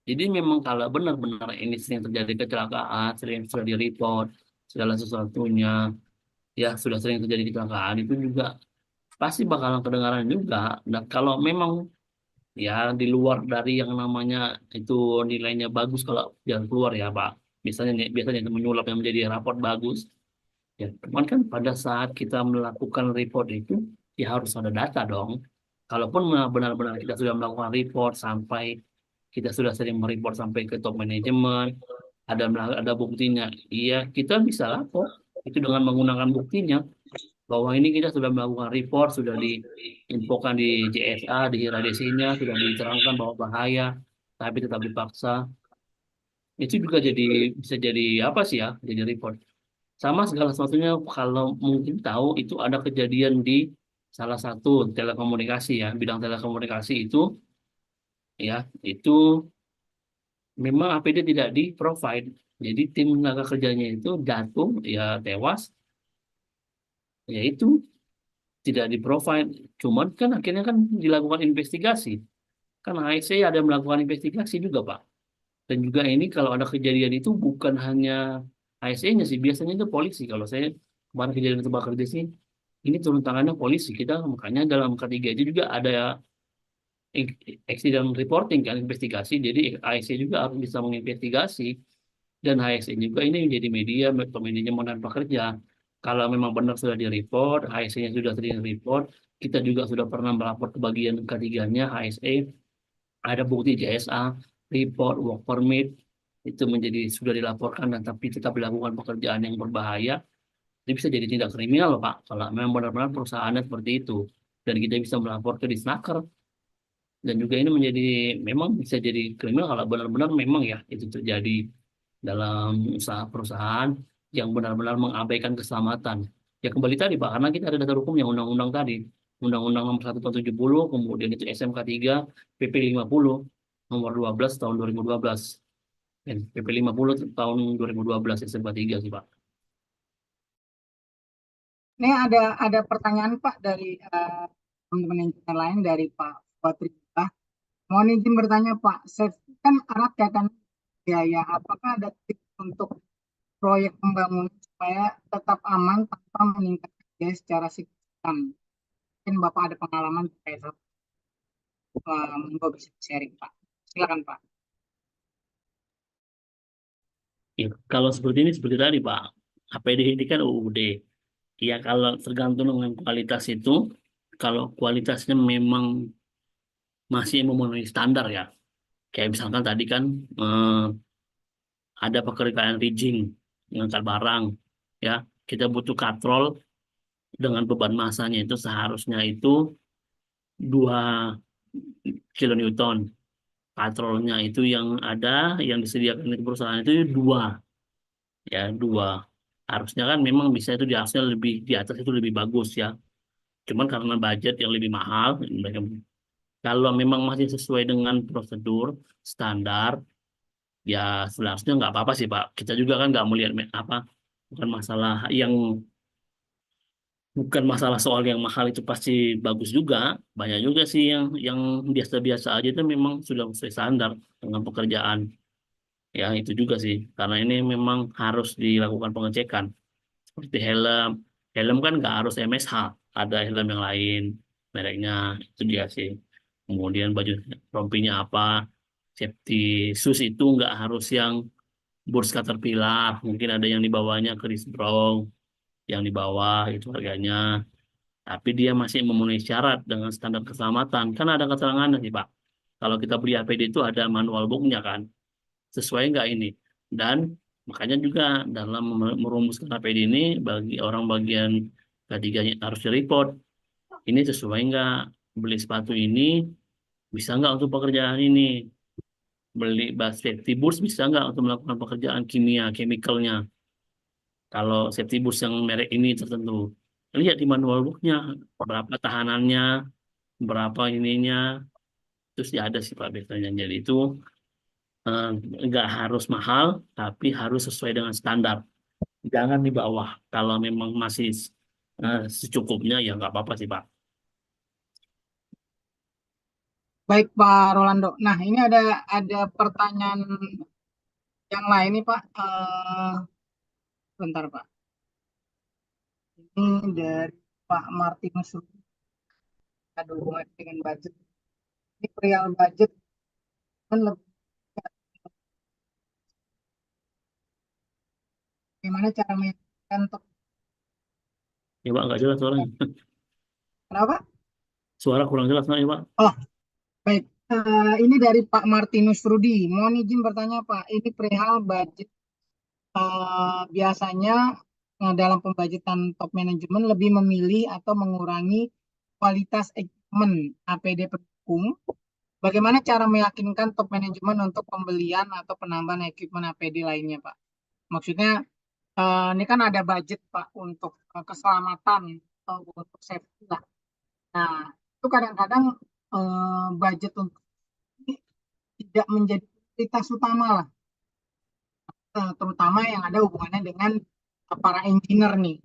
Jadi memang kalau benar-benar ini sering terjadi kecelakaan, sering sudah di-report, segala sesuatunya, ya sudah sering terjadi kecelakaan, itu juga pasti bakalan kedengaran juga. Dan kalau memang ya di luar dari yang namanya itu nilainya bagus kalau jangan keluar ya Pak. Biasanya itu menyulap yang menjadi raport bagus. Ya, cuman kan pada saat kita melakukan report itu ya harus ada data dong. Kalaupun benar-benar kita sudah melakukan report sampai kita sudah sering mereport sampai ke top manajemen, ada buktinya. Iya, kita bisa lapor itu dengan menggunakan buktinya bahwa ini kita sudah melakukan report, sudah diinfokan di JSA, di radesinya, sudah diterangkan bahwa bahaya, tapi tetap dipaksa. Itu juga bisa jadi apa sih ya, jadi report. Sama segala sesuatunya kalau mungkin tahu itu ada kejadian di salah satu telekomunikasi ya, bidang telekomunikasi itu ya, itu memang APD tidak di-provide. Jadi tim tenaga kerjanya itu jatuh, ya tewas, ya itu tidak di-provide. Cuman kan akhirnya kan dilakukan investigasi. Kan ASC ada melakukan investigasi juga, Pak. Dan juga ini kalau ada kejadian itu bukan hanya ASC-nya sih, biasanya itu polisi. Kalau saya kemarin kejadian terbakar di sini, ini turun tangannya polisi. Kita makanya dalam K3 itu juga ada accident reporting kan, investigasi. Jadi ASC juga harus bisa menginvestigasi. Dan HSE juga ini menjadi media manajemen dan pekerja. Kalau memang benar sudah di-report, HSE-nya sudah sering report, kita juga sudah pernah melapor ke bagian ketiganya HSE, ada bukti JSA, report, work permit, itu menjadi sudah dilaporkan dan tapi tetap dilakukan pekerjaan yang berbahaya, Ini bisa jadi tindak kriminal loh Pak, kalau memang benar-benar perusahaannya seperti itu. Dan kita bisa melapor ke Disnaker. Dan juga ini menjadi, memang bisa jadi kriminal kalau benar-benar memang ya itu terjadi dalam usaha perusahaan yang benar-benar mengabaikan keselamatan. Ya kembali tadi Pak, karena kita ada dasar hukum yang undang-undang tadi. Undang-Undang nomor 1 tahun 70, kemudian itu SMK 3, PP 50, nomor 12 tahun 2012. Dan PP 50 tahun 2012 SMK 3 sih Pak. Ini ada pertanyaan Pak dari teman-teman engineer lain dari Pak Patri. Mohon izin bertanya Pak, safety kan erat kaitan biaya. Apakah ada tips untuk proyek pembangunan supaya tetap aman tanpa meningkatkan biaya secara signifikan? Mungkin Bapak ada pengalaman terkait hal monggo bisa sharing Pak. Silakan Pak. Ya, kalau seperti ini seperti tadi Pak, APD ini kan UUD. Ya kalau tergantung dengan kualitas itu, kalau kualitasnya memang masih memenuhi standar ya. Kayak misalkan tadi kan ada pekerjaan rigging, mengangkat barang, ya kita butuh katrol dengan beban masanya itu seharusnya itu 2 kilonewton. Katrolnya itu yang ada, yang disediakan di perusahaan itu 2, ya 2. Harusnya kan memang bisa itu di harusnya lebih di atas itu lebih bagus ya. Cuman karena budget yang lebih mahal, mereka kalau memang masih sesuai dengan prosedur standar, ya seharusnya nggak apa-apa sih Pak. Kita juga kan nggak melihat apa, bukan masalah yang bukan masalah soal yang mahal itu pasti bagus juga. Banyak juga sih yang biasa-biasa aja itu memang sudah sesuai standar dengan pekerjaan. Ya itu juga sih. Karena ini memang harus dilakukan pengecekan. Seperti helm. Helm kan nggak harus MSH. Ada helm yang lain. Mereknya itu dia sih. Kemudian baju rompinya apa. Safety shoes itu nggak harus yang Burst Caterpillar. Mungkin ada yang di bawahnya Chris Brown. Yang di bawah itu harganya. Tapi dia masih memenuhi syarat dengan standar keselamatan. Kan ada keterangannya sih Pak. Kalau kita beli APD itu ada manual booknya kan. Sesuai nggak ini? Dan makanya juga dalam merumuskan APD ini bagi orang bagian ketiganya harus report. Ini sesuai nggak? Beli sepatu ini bisa nggak untuk pekerjaan ini? Beli safety boots bisa nggak untuk melakukan pekerjaan kimia, chemicalnya? Kalau safety boots yang merek ini tertentu. Lihat di manual booknya berapa tahanannya, berapa ininya, terus ya ada sih Pak biasanya. Jadi itu eh, nggak harus mahal, tapi harus sesuai dengan standar. Jangan di bawah. Kalau memang masih secukupnya ya nggak apa-apa sih Pak. Baik Pak Rolando. Nah, ini ada pertanyaan yang lain nih Pak. Bentar Pak. Ini dari Pak Martinus. Ada hubungan dengan budget. Ini perihal budget kan lebih bagaimana cara menentukan untuk Ya Pak, nggak jelas suaranya. kenapa? Suara kurang jelas nggak ya Pak? Oh, baik. Ini dari Pak Martinus Rudi. Mohon izin bertanya Pak, ini perihal budget. Biasanya dalam pembajetan top manajemen lebih memilih atau mengurangi kualitas equipment APD pendukung. Bagaimana cara meyakinkan top manajemen untuk pembelian atau penambahan equipment APD lainnya Pak? Maksudnya ini kan ada budget Pak untuk keselamatan atau untuk safety lah. Nah, itu kadang-kadang budget untuk ini tidak menjadi prioritas utama lah, terutama yang ada hubungannya dengan para engineer nih.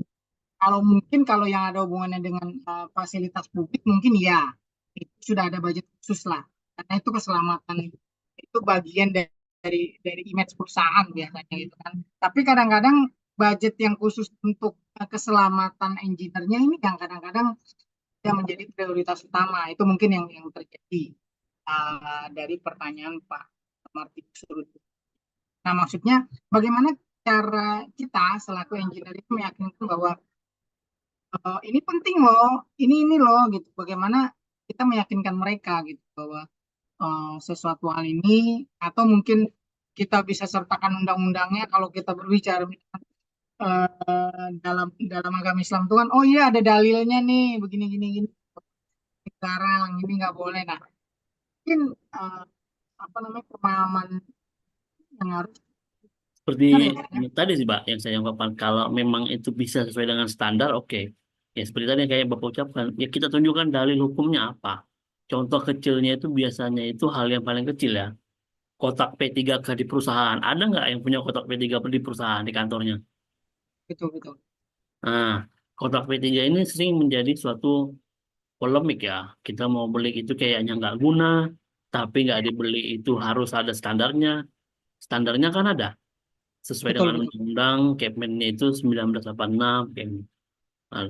Kalau yang ada hubungannya dengan fasilitas publik mungkin ya itu sudah ada budget khusus lah. Karena itu keselamatan itu bagian dari image perusahaan biasanya gitu kan. Tapi kadang-kadang budget yang khusus untuk keselamatan engineer-nya ini yang kadang-kadang yang menjadi prioritas utama. Itu mungkin yang terjadi dari pertanyaan Pak Martin Surut. Nah, maksudnya bagaimana cara kita selaku engineer itu meyakinkan bahwa ini penting loh, ini loh gitu. Bagaimana kita meyakinkan mereka gitu bahwa sesuatu hal ini atau mungkin kita bisa sertakan undang-undangnya kalau kita berbicara dalam dalam agama Islam tuh kan, oh iya ada dalilnya nih, begini gini gini, sekarang ini nggak boleh. Nah, mungkin eh, apa namanya pemahaman yang harus Seperti benar ya, Pak, ya? tadi sih Pak, yang saya ungkapkan, kalau memang itu bisa sesuai dengan standar, oke. Ya seperti tadi yang kayak Bapak ucapkan, ya kita tunjukkan dalil hukumnya apa. Contoh kecilnya itu biasanya itu hal yang paling kecil ya. Kotak P3K di perusahaan. Ada nggak yang punya kotak P3K di perusahaan, di kantornya? Betul betul. Nah, kotak P3 ini sering menjadi suatu polemik ya. Kita mau beli itu kayaknya nggak guna, tapi nggak dibeli itu harus ada standarnya. Standarnya kan ada. Sesuai Betul dengan betul. undang-undang Kepmennya itu 1986. Nah,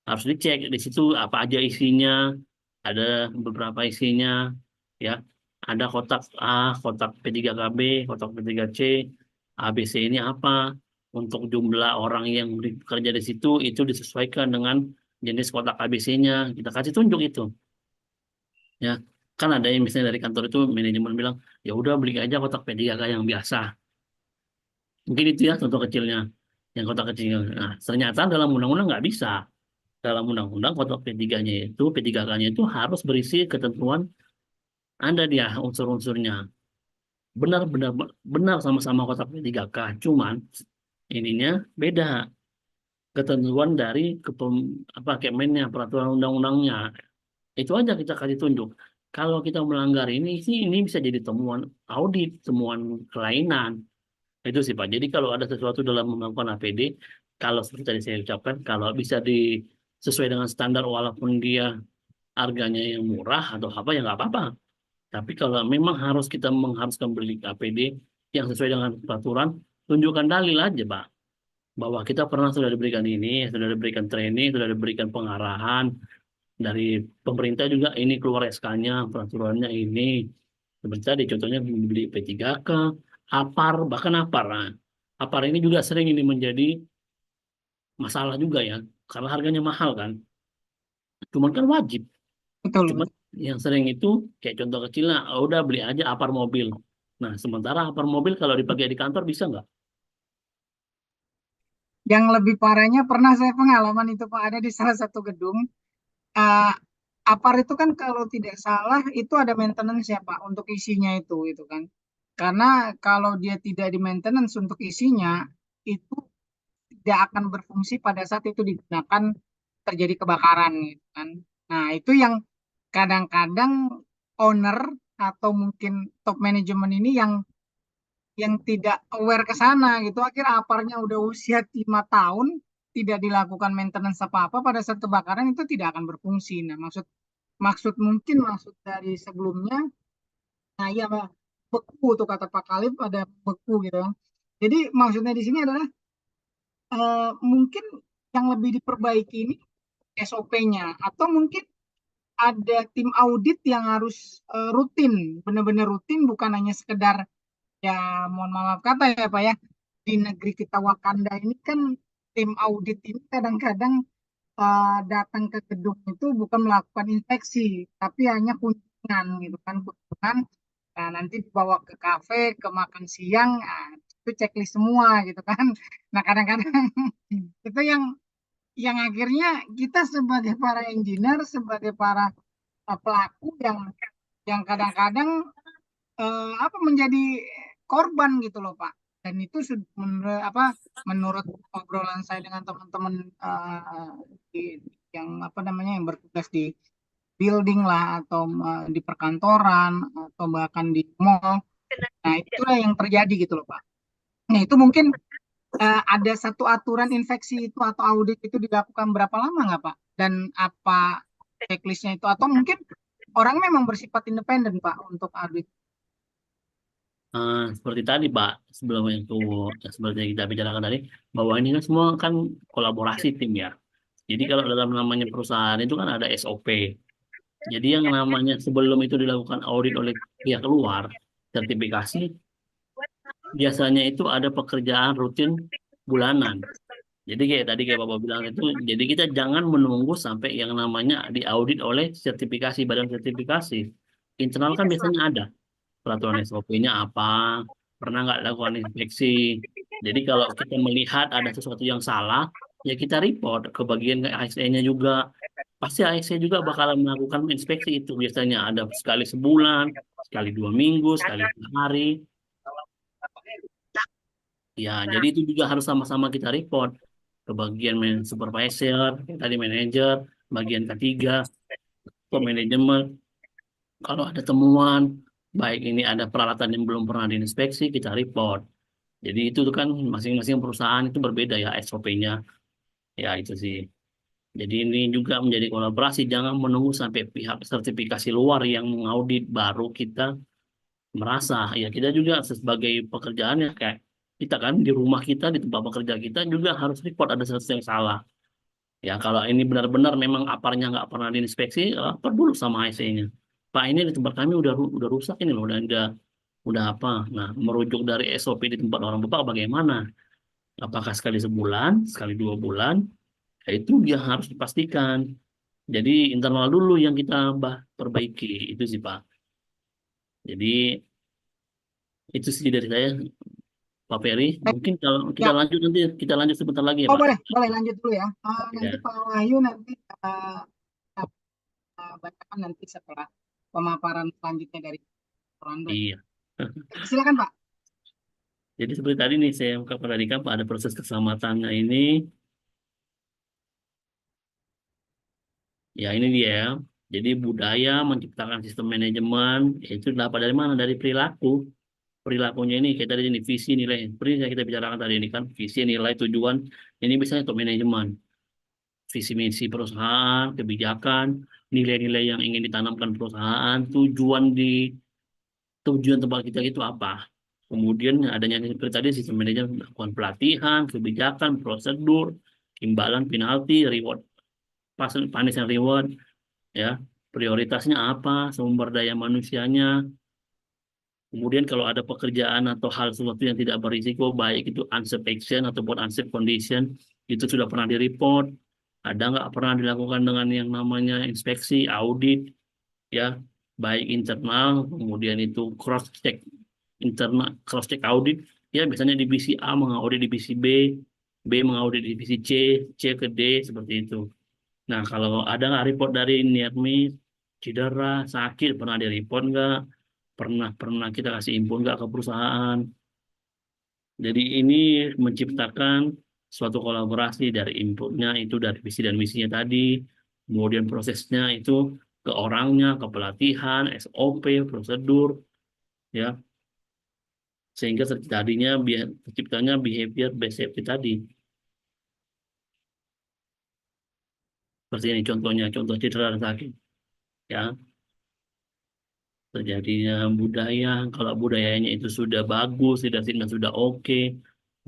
harus dicek di situ apa aja isinya. Ada beberapa isinya ya. Ada kotak A, kotak P3KB, kotak P3C, ABC ini apa. Untuk jumlah orang yang bekerja di situ itu disesuaikan dengan jenis kotak ABC-nya. Kita kasih tunjuk itu. Ya, kan ada yang misalnya dari kantor itu manajemen bilang, ya udah beli aja kotak P3K yang biasa. Mungkin itu ya contoh kecilnya, yang kotak kecil. Nah, ternyata dalam undang-undang nggak bisa. Dalam undang-undang kotak P3-nya itu, P3K-nya itu harus berisi ketentuan, ada dia unsur-unsurnya. Benar-benar benar sama-sama kotak P3K, cuman ininya beda. Ketentuan dari apa Kemennya, peraturan undang-undangnya. Itu aja kita kasih tunjuk. Kalau kita melanggar ini sih ini bisa jadi temuan audit, temuan kelainan. Itu sih Pak. Jadi kalau ada sesuatu dalam melakukan APD, kalau seperti tadi saya ucapkan, kalau bisa sesuai dengan standar walaupun dia harganya yang murah atau apa ya nggak apa-apa. Tapi kalau memang harus kita mengharuskan beli APD yang sesuai dengan peraturan, tunjukkan dalil aja Pak. Bahwa kita pernah sudah diberikan ini, sudah diberikan training, sudah diberikan pengarahan, dari pemerintah juga ini keluar SK-nya, peraturannya ini. Seperti tadi contohnya beli P3K, APAR, bahkan APAR. Nah, APAR ini juga sering ini menjadi masalah juga ya, karena harganya mahal kan. Cuman kan wajib. Betul Cuman betul. yang sering itu kayak contoh kecilnya, "Oh, udah beli aja APAR mobil." Nah, sementara APAR mobil kalau dipakai di kantor bisa nggak? Yang lebih parahnya pernah saya pengalaman itu Pak, ada di salah satu gedung. eh Apar itu kan kalau tidak salah itu ada maintenance ya Pak untuk isinya itu kan. Karena kalau dia tidak di maintenance untuk isinya itu tidak akan berfungsi pada saat itu digunakan terjadi kebakaran gitu kan. Nah, itu yang kadang-kadang owner atau mungkin top manajemen ini yang tidak aware ke sana gitu. Akhirnya aparnya udah usia 5 tahun tidak dilakukan maintenance apa-apa pada saat kebakaran itu tidak akan berfungsi. Nah, maksud maksud mungkin maksud dari sebelumnya, nah iya Pak, beku tuh kata Pak Kalib ada beku gitu kan. Jadi maksudnya di sini adalah mungkin yang lebih diperbaiki ini SOP-nya atau mungkin ada tim audit yang harus rutin, benar-benar rutin bukan hanya sekedar ya mohon maaf kata ya Pak ya di negeri kita Wakanda ini kan tim audit ini kadang-kadang datang ke gedung itu bukan melakukan inspeksi tapi hanya kunjungan gitu kan kunjungan. Nah, nanti dibawa ke kafe, ke makan siang, nah, itu checklist semua gitu kan. Nah, kadang-kadang itu yang akhirnya kita sebagai para engineer, sebagai para pelaku yang kadang-kadang apa menjadi korban gitu loh Pak. Dan itu menurut apa menurut obrolan saya dengan teman-teman yang apa namanya yang bertugas di building lah atau di perkantoran atau bahkan di mall. Nah, itulah yang terjadi gitu loh Pak. Nah, itu mungkin ada satu aturan infeksi itu atau audit itu dilakukan berapa lama nggak Pak? Dan apa checklistnya itu? Atau mungkin orang memang bersifat independen Pak untuk audit? Seperti tadi Pak, sebelum itu seperti yang kita bicarakan tadi, bahwa ini kan semua kan kolaborasi tim ya. Jadi kalau dalam namanya perusahaan itu kan ada SOP. Jadi yang namanya sebelum itu dilakukan audit oleh pihak luar, sertifikasi, biasanya itu ada pekerjaan rutin bulanan. Jadi kayak tadi kayak Bapak bilang itu, jadi kita jangan menunggu sampai yang namanya diaudit oleh sertifikasi, badan sertifikasi. Internal kan biasanya ada peraturan SOP-nya apa, pernah nggak lakukan inspeksi. Jadi kalau kita melihat ada sesuatu yang salah, ya kita report ke bagian ASN-nya juga. Pasti ASN juga bakalan melakukan inspeksi itu. Biasanya ada sekali sebulan, sekali 2 minggu, sekali 3 hari. Ya, jadi itu juga harus sama-sama kita report ke bagian supervisor, tadi manajer, bagian ketiga, ke manajemen. Kalau ada temuan, baik ini ada peralatan yang belum pernah diinspeksi, kita report. Jadi itu tuh kan masing-masing perusahaan itu berbeda ya SOP-nya. Ya itu sih. Jadi ini juga menjadi kolaborasi. Jangan menunggu sampai pihak sertifikasi luar yang mengaudit baru kita merasa. Ya kita juga sebagai pekerjaannya kayak kita kan di rumah kita, di tempat bekerja kita juga harus report ada sesuatu yang salah. Ya kalau ini benar-benar memang aparnya nggak pernah diinspeksi, lapor dulu sama IC-nya. Pak ini di tempat kami udah rusak ini loh, udah apa? Nah merujuk dari SOP di tempat orang Bapak bagaimana? Apakah sekali sebulan, sekali 2 bulan? Ya, itu dia harus dipastikan. Jadi internal dulu yang kita perbaiki itu sih Pak. Jadi itu sih dari saya Pak Ferry. Baik, Mungkin kalau kita ya. lanjut nanti kita lanjut sebentar lagi ya Oh Pak. boleh lanjut dulu ya. Nanti Ya, Pak Wahyu nanti bacakan nanti setelah pemaparan selanjutnya dari Rolando. iya. Silakan Pak. Jadi seperti tadi nih saya perhatikan Pak ada proses keselamatannya ini. Ya ini dia. Jadi budaya menciptakan sistem manajemen itu dapat dari mana? Dari perilaku. Perilakunya ini kita tadi ini visi nilai. Seperti yang kita bicarakan tadi ini kan visi nilai tujuan ini biasanya untuk manajemen. Visi misi perusahaan, kebijakan, nilai-nilai yang ingin ditanamkan perusahaan, tujuan tempat kita itu apa. Kemudian adanya seperti tadi sistem manajemen melakukan pelatihan, kebijakan, prosedur, imbalan, penalti, reward, punish and reward, ya prioritasnya apa, sumber daya manusianya. Kemudian kalau ada pekerjaan atau hal sesuatu yang tidak berisiko, baik itu unsafe action ataupun unsafe condition, itu sudah pernah direport. Ada nggak pernah dilakukan dengan yang namanya inspeksi, audit, ya, baik internal, kemudian itu cross check internal, cross check audit, ya biasanya divisi A mengaudit divisi B, B mengaudit divisi C, C ke D seperti itu. Nah kalau ada nggak report dari near miss, cedera, sakit, pernah direport nggak? Pernah pernah kita kasih info nggak ke perusahaan? Jadi ini menciptakan suatu kolaborasi dari inputnya itu dari visi dan misinya tadi, kemudian prosesnya itu ke orangnya, ke pelatihan, SOP, prosedur, ya, sehingga tadinya terciptanya behavior based safety tadi. Seperti ini contohnya, contoh cedera dan sakit, ya, terjadinya budaya. Kalau budayanya itu sudah bagus, leadershipnya sudah oke,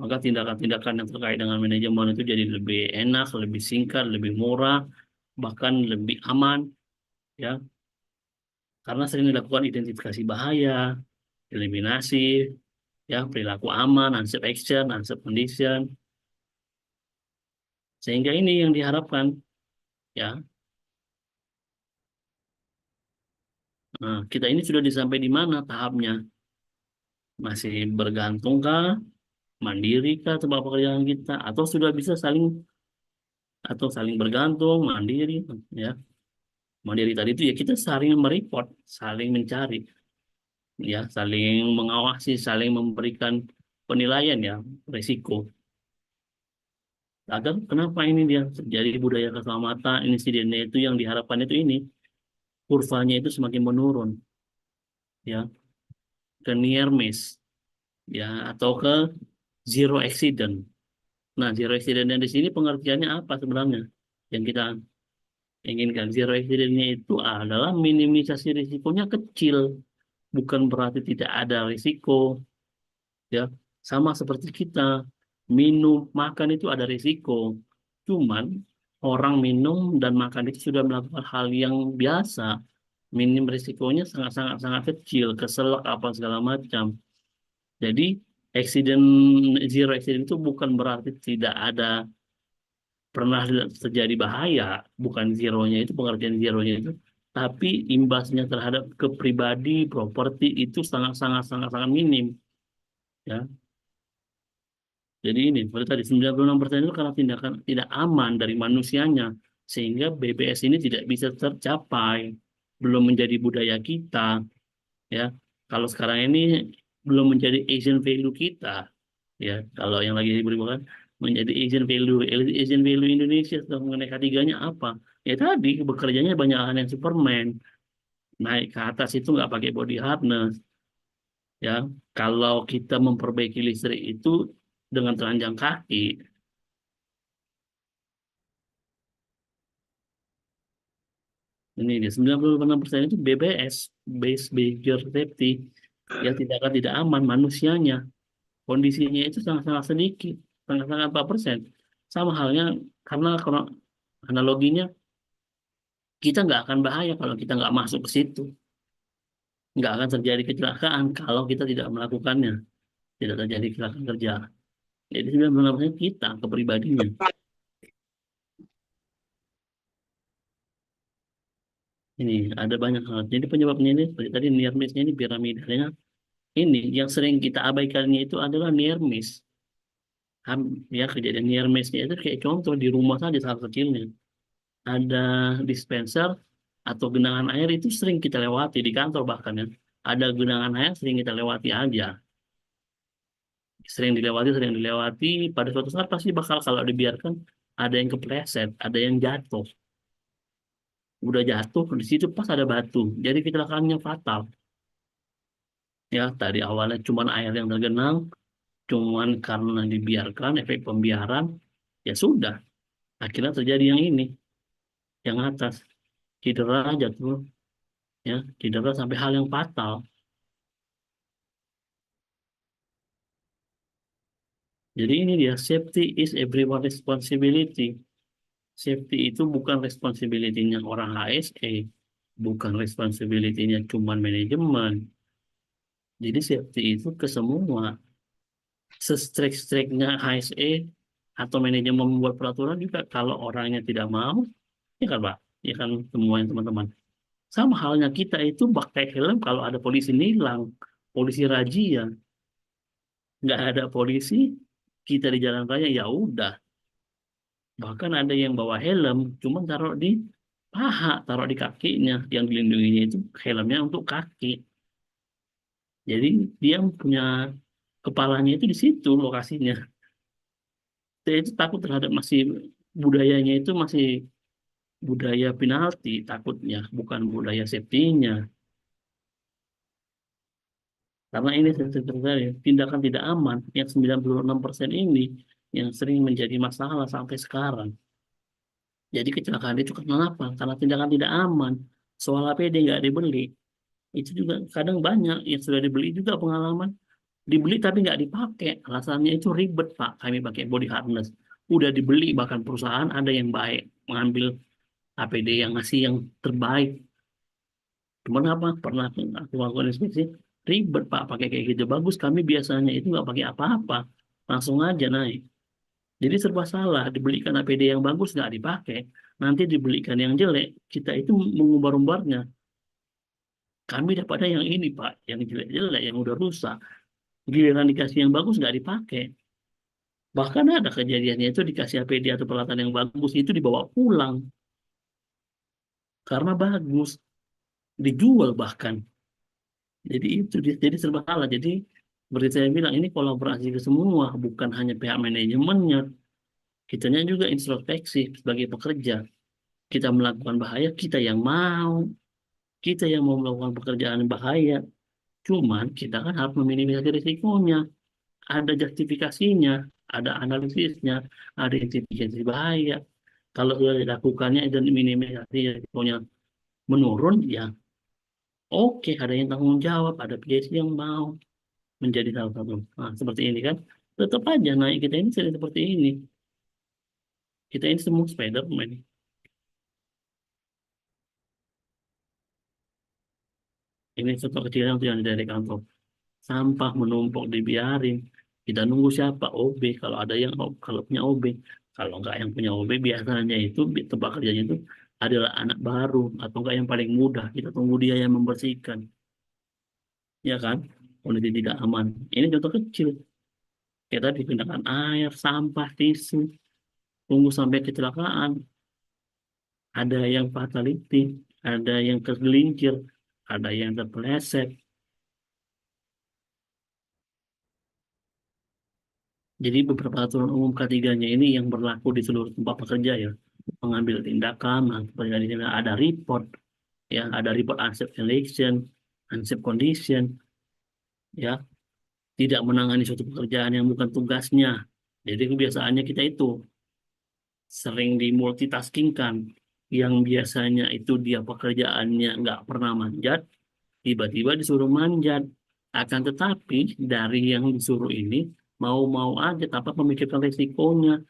maka tindakan-tindakan yang terkait dengan manajemen itu jadi lebih enak, lebih singkat, lebih murah, bahkan lebih aman, ya, karena sering dilakukan identifikasi bahaya, eliminasi, ya, perilaku aman, unsafe action, unsafe condition, sehingga ini yang diharapkan, ya. Nah, kita ini sudah sampai di mana tahapnya? Masih bergantungkah, mandiri kah tempat pekerjaan kita, atau saling bergantung, mandiri, ya. Mandiri tadi itu ya kita saling mereport, saling mencari, ya, saling mengawasi, saling memberikan penilaian ya risiko. Agar kenapa ini dia terjadi budaya keselamatan insidennya itu yang diharapkan itu ini kurvanya itu semakin menurun, ya, ke near miss, ya, atau ke zero accident. Nah, zero accident yang di sini pengertiannya apa sebenarnya? Yang kita inginkan zero accident-nya itu adalah minimisasi risikonya kecil, bukan berarti tidak ada risiko, ya. Sama seperti kita minum, makan itu ada risiko. Cuman orang minum dan makan itu sudah melakukan hal yang biasa, minim risikonya sangat-sangat sangat kecil, keselak apa segala macam. Jadi accident zero accident itu bukan berarti tidak ada pernah terjadi bahaya, bukan zeronya itu pengertian zeronya itu, tapi imbasnya terhadap kepribadi, properti itu sangat sangat sangat sangat minim, ya. Jadi ini, seperti tadi 96% itu karena tindakan tidak aman dari manusianya, sehingga BBS ini tidak bisa tercapai, belum menjadi budaya kita, ya. Kalau sekarang ini belum menjadi Asian value kita, ya. Kalau yang lagi diberikan menjadi Asian value Indonesia mengenai ketiganya apa? Ya tadi bekerjanya banyak hal yang Superman, naik ke atas itu nggak pakai body harness, ya. Kalau kita memperbaiki listrik itu dengan telanjang kaki, ini dia 96% itu BBS, base Barrier Safety, ya tidak aman manusianya, kondisinya itu sangat-sangat sedikit, sangat-sangat 4%. Sama halnya karena kalau analoginya kita nggak akan bahaya kalau kita nggak masuk ke situ, nggak akan terjadi kecelakaan kalau kita tidak melakukannya, tidak terjadi kecelakaan kerja. Jadi 96% kita kepribadinya. Ini ada banyak hal. Jadi penyebabnya ini seperti tadi near miss-nya ini piramidanya. Ini yang sering kita abaikannya itu adalah near miss. Ya kejadian near miss-nya itu kayak contoh di rumah saja salah kecilnya. Ada dispenser atau genangan air itu sering kita lewati di kantor bahkan ya. Ada genangan air sering kita lewati aja. Sering dilewati. Pada suatu saat pasti bakal kalau dibiarkan ada yang kepleset, ada yang jatuh. Udah jatuh di situ pas ada batu. Jadi kecelakaannya fatal. Ya, tadi awalnya cuma air yang tergenang, cuman karena dibiarkan efek pembiaran, ya sudah. Akhirnya terjadi yang ini, yang atas cedera jatuh, ya cedera sampai hal yang fatal. Jadi ini dia safety is everyone responsibility. Safety itu bukan responsibility-nya orang HSE, bukan responsibility-nya cuman manajemen. Jadi safety itu ke semua. Se-strike-strike-nya HSE atau manajemen membuat peraturan juga kalau orangnya tidak mau, ya kan Pak? Ya kan semua yang teman-teman. Sama halnya kita itu pakai helm kalau ada polisi nilang, polisi razia, nggak ada polisi, kita di jalan raya ya udah. Bahkan ada yang bawa helm, cuma taruh di paha, taruh di kakinya, yang dilindunginya itu helmnya untuk kaki. Jadi dia punya kepalanya itu di situ lokasinya. Saya itu takut terhadap masih budayanya itu masih budaya penalti takutnya, bukan budaya safety-nya. Karena ini sebenarnya tindakan tidak aman yang 96% ini yang sering menjadi masalah sampai sekarang. Jadi kecelakaan itu kenapa? Karena tindakan tidak aman. Soal APD nggak dibeli. Itu juga kadang banyak yang sudah dibeli juga pengalaman. Dibeli tapi nggak dipakai. Alasannya itu ribet, Pak. Kami pakai body harness. Udah dibeli bahkan perusahaan ada yang baik. Mengambil APD yang ngasih yang terbaik. Cuman apa? Pernah aku lakukan inspeksi. Ribet, Pak. Pakai kayak gitu. Bagus. Kami biasanya itu nggak pakai apa-apa. Langsung aja naik. Jadi serba salah, dibelikan APD yang bagus nggak dipakai, nanti dibelikan yang jelek, kita itu mengumbar-umbarnya. Kami daripada yang ini Pak, yang jelek-jelek, yang udah rusak. Giliran dikasih yang bagus nggak dipakai. Bahkan ada kejadiannya itu dikasih APD atau peralatan yang bagus, itu dibawa pulang. Karena bagus, dijual bahkan. Jadi itu, jadi serba salah. Jadi seperti saya bilang, ini kolaborasi ke semua, bukan hanya pihak manajemennya. Kitanya juga introspeksi sebagai pekerja. Kita melakukan bahaya, kita yang mau. Kita yang mau melakukan pekerjaan bahaya. Cuman kita kan harus meminimalisasi risikonya. Ada justifikasinya, ada analisisnya, ada identifikasi bahaya. Kalau sudah dilakukannya dan minimalisasi risikonya menurun, ya oke, ada yang tanggung jawab, ada PJC yang mau menjadi salah satu. Nah, seperti ini kan, tetap aja naik kita ini sering seperti ini. Kita ini semua Spiderman. Ini contoh kecil yang dari kantor. Sampah menumpuk dibiarin. Kita nunggu siapa? OB. Kalau ada yang kalau punya OB. Kalau nggak yang punya OB biasanya itu tempat kerjanya itu adalah anak baru atau enggak yang paling mudah. Kita tunggu dia yang membersihkan. Ya kan? Kondisi tidak aman. Ini contoh kecil. Kita digunakan air, sampah, tisu, tunggu sampai kecelakaan. Ada yang fatality, ada yang tergelincir, ada yang terpeleset. Jadi beberapa aturan umum K3-nya ini yang berlaku di seluruh tempat pekerja ya. Mengambil tindakan, ada report, ya, ada report unsafe election, unsafe condition, ya, tidak menangani suatu pekerjaan yang bukan tugasnya. Jadi kebiasaannya kita itu sering dimultitaskingkan, yang biasanya itu dia pekerjaannya nggak pernah manjat, tiba-tiba disuruh manjat. Akan tetapi dari yang disuruh ini mau-mau aja tanpa memikirkan resikonya.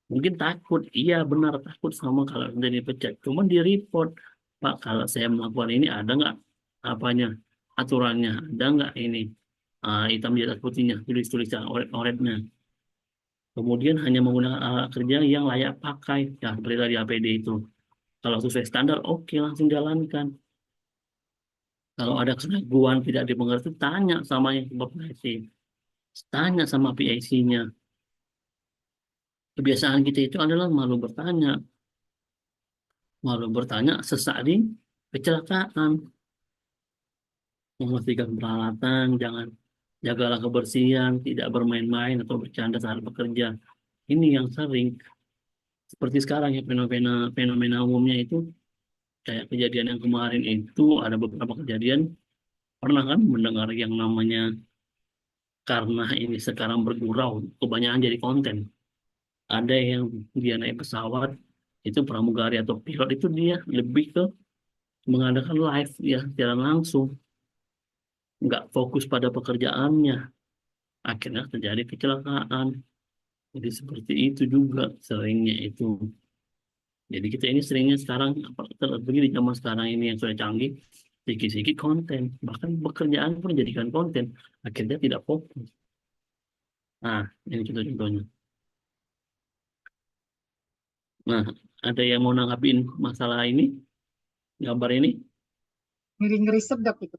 Mungkin takut, iya benar takut sama kalau nanti dipecat. Cuman di report, Pak, kalau saya melakukan ini ada nggak apanya, aturannya, ada nggak ini hitam di atas putihnya, tulis-tulisan oret-oretnya. Kemudian hanya menggunakan alat kerja yang layak pakai, ya seperti tadi APD itu. Kalau sesuai standar, oke langsung jalankan. Kalau ada keraguan tidak dimengerti, tanya sama yang supervisi, tanya sama PIC-nya. Kebiasaan kita itu adalah malu bertanya sesaat di kecelakaan. Memastikan peralatan, jangan jagalah kebersihan, tidak bermain-main atau bercanda saat bekerja. Ini yang sering seperti sekarang ya, fenomena umumnya itu kayak kejadian yang kemarin itu, ada beberapa kejadian. Pernah kan mendengar yang namanya, karena ini sekarang bergurau kebanyakan jadi konten, ada yang dia naik pesawat itu pramugari atau pilot itu dia lebih ke mengadakan live ya secara langsung, nggak fokus pada pekerjaannya, akhirnya terjadi kecelakaan. Jadi seperti itu juga seringnya itu. Jadi kita ini seringnya sekarang, terlebih di zaman sekarang ini yang sudah canggih, sedikit-sedikit konten, bahkan pekerjaan pun dijadikan konten, akhirnya tidak fokus. Nah, ini contoh-contohnya. Nah, ada yang mau nanggapin masalah ini, gambar ini? Ngeri-ngeri sedap itu.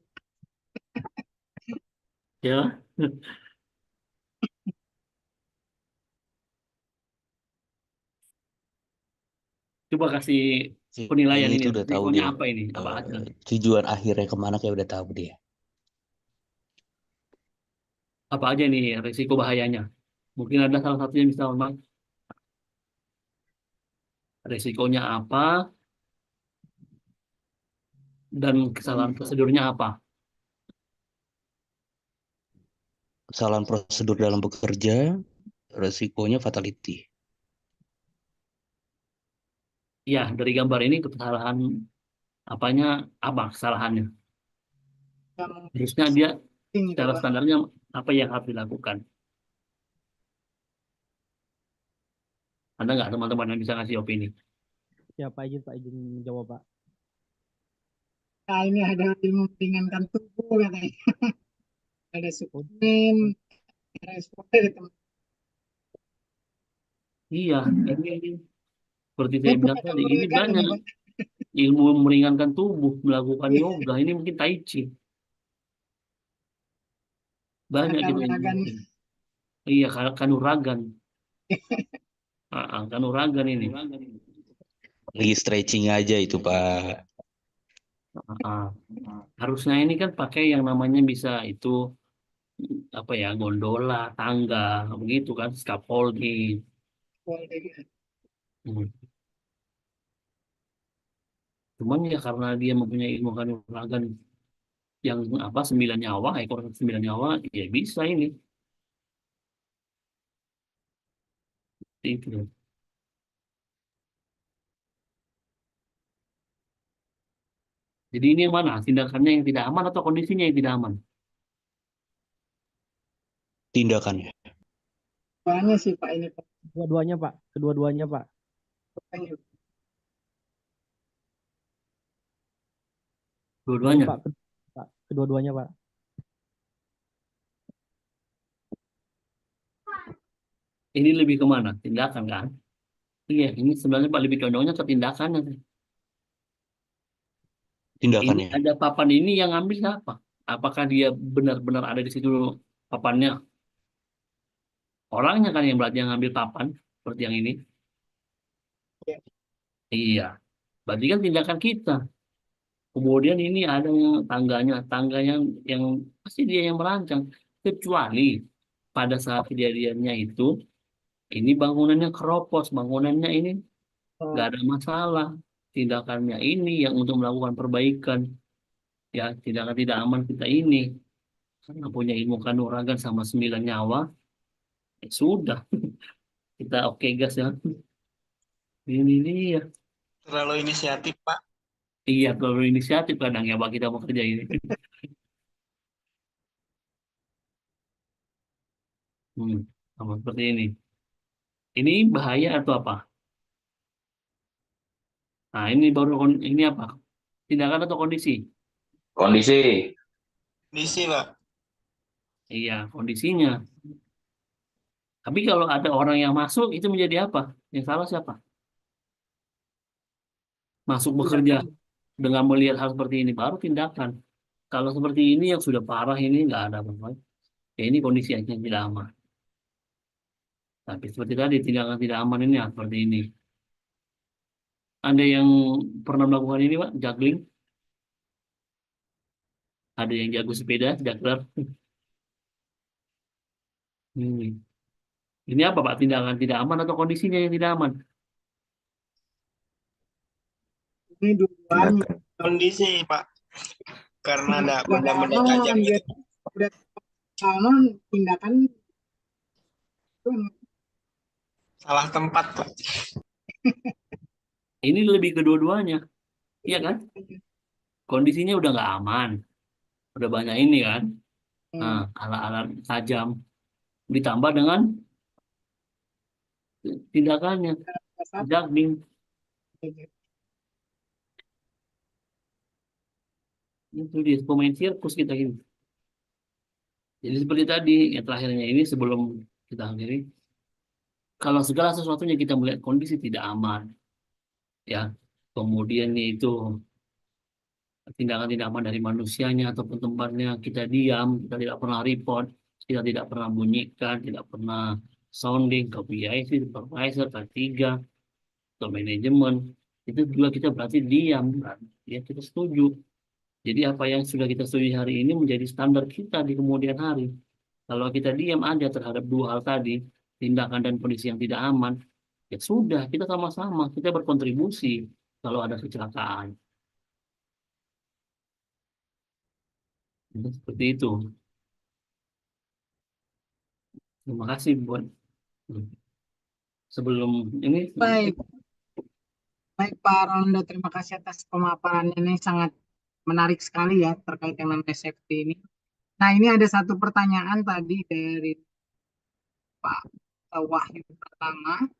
Ya, coba kasih penilaian Kayaknya ini, itu udah tahu resikonya dia. apa ini? Apa aja? Tujuan akhirnya kemana kayak udah tahu dia. Apa aja nih resiko bahayanya? Mungkin ada salah satunya misalnya, resikonya apa dan kesalahan prosedurnya apa? Kesalahan prosedur dalam bekerja, resikonya fatality. Ya, dari gambar ini kesalahan apanya, apa kesalahannya? Yang Harusnya dia penting itu, secara Pak. standarnya apa yang harus dilakukan? Ada nggak teman-teman yang bisa ngasih opini? Siapa Pak izin menjawab Pak. Nah, ini ada ilmu meringankan tubuh katanya. Ada Oh, suplemen, ada suplemen itu. Iya, ini seperti Ini saya bilang bukan tadi, ini olahraga ini, banyak Pak. ilmu meringankan tubuh, melakukan yoga, ini mungkin tai chi. Banyak kita yang Ragan-ragan. mungkin. Iya, kanuragan. Kanuragan ini. Lagi stretching aja itu, Pak. Ah, harusnya ini kan pakai yang namanya bisa itu apa ya, gondola, tangga, begitu kan, scaffolding. Hmm. Cuman ya karena dia mempunyai ilmu kanuragan yang apa 9 nyawa, ekor 9 nyawa, ya bisa ini. Itu. Jadi ini yang mana? Tindakannya yang tidak aman atau kondisinya yang tidak aman? Tindakannya. Banyak sih, Pak, ini, Pak. kedua-duanya Pak. Kedua-duanya Pak. Dua-duanya. Pak, Pak. Kedua-duanya Pak. Ini lebih kemana? Tindakan kan? Iya, ini sebenarnya Pak lebih condongnya ke tindakannya. Ini Tindakannya. ada papan ini yang ngambil siapa? Apakah dia benar-benar ada di situ papannya? Orangnya kan yang berarti yang ngambil papan seperti yang ini. Iya. Iya, berarti kan tindakan kita. Kemudian ini ada yang tangga yang pasti dia yang merancang. Kecuali pada saat kejadiannya itu, ini bangunannya keropos, bangunannya ini nggak ada masalah. Tindakannya ini yang untuk melakukan perbaikan, ya tindakan tidak aman kita ini. Karena punya ilmu kanuragan sama 9 nyawa, ya sudah kita oke gas ya. Ini dia. Terlalu inisiatif, Pak. Iya, kalau inisiatif kadang ya Pak kita mau kerja ini. Hmm, sama seperti ini. Ini bahaya atau apa? Nah, ini baru ini apa? Tindakan atau kondisi? Kondisi. Disi, Pak. Iya, kondisinya. Tapi kalau ada orang yang masuk, itu menjadi apa? Yang salah siapa? Masuk bekerja dengan melihat hal seperti ini, baru tindakan. Kalau seperti ini yang sudah parah ini nggak ada apa-apa. Ya ini kondisi yang tidak aman. Tapi seperti tadi, tindakan tidak aman ini ya, seperti ini. Ada yang pernah melakukan ini, Pak? Juggling? Ada yang jago sepeda, juggler? Hmm. Ini apa, Pak? Tindakan tidak aman atau kondisinya yang tidak aman? Ini dua-duanya. Kondisi, Pak. Karena ada Udah nggak benda-benda aman, tajam dia gitu. udah aman, tindakan itu Salah tempat, Pak. Ini lebih kedua-duanya, iya kan? Kondisinya udah nggak aman, udah banyak ini kan, nah, alat-alat tajam, ditambah dengan tindakannya, satu. juggling. Itu dia pemain sirkus kita ini. Jadi seperti tadi, yang terakhirnya ini sebelum kita akhiri, kalau segala sesuatunya kita melihat kondisi tidak aman, ya, kemudian itu tindakan tidak aman dari manusianya ataupun tempatnya, kita diam, kita tidak pernah report, kita tidak pernah bunyikan, tidak pernah sounding ke PIC, supervisor, K3, ke manajemen, itu juga kita berarti diam, kan? Ya kita setuju. Jadi apa yang sudah kita setuju hari ini menjadi standar kita di kemudian hari. Kalau kita diam aja terhadap dua hal tadi, tindakan dan kondisi yang tidak aman, ya sudah, kita sama-sama, kita berkontribusi kalau ada kecelakaan. Jadi seperti itu. Terima kasih buat sebelum ini. Baik, baik Pak Rondo, terima kasih atas pemaparan ini sangat menarik sekali ya terkait dengan safety ini. Nah, ini ada satu pertanyaan tadi dari Pak Wahyu pertama.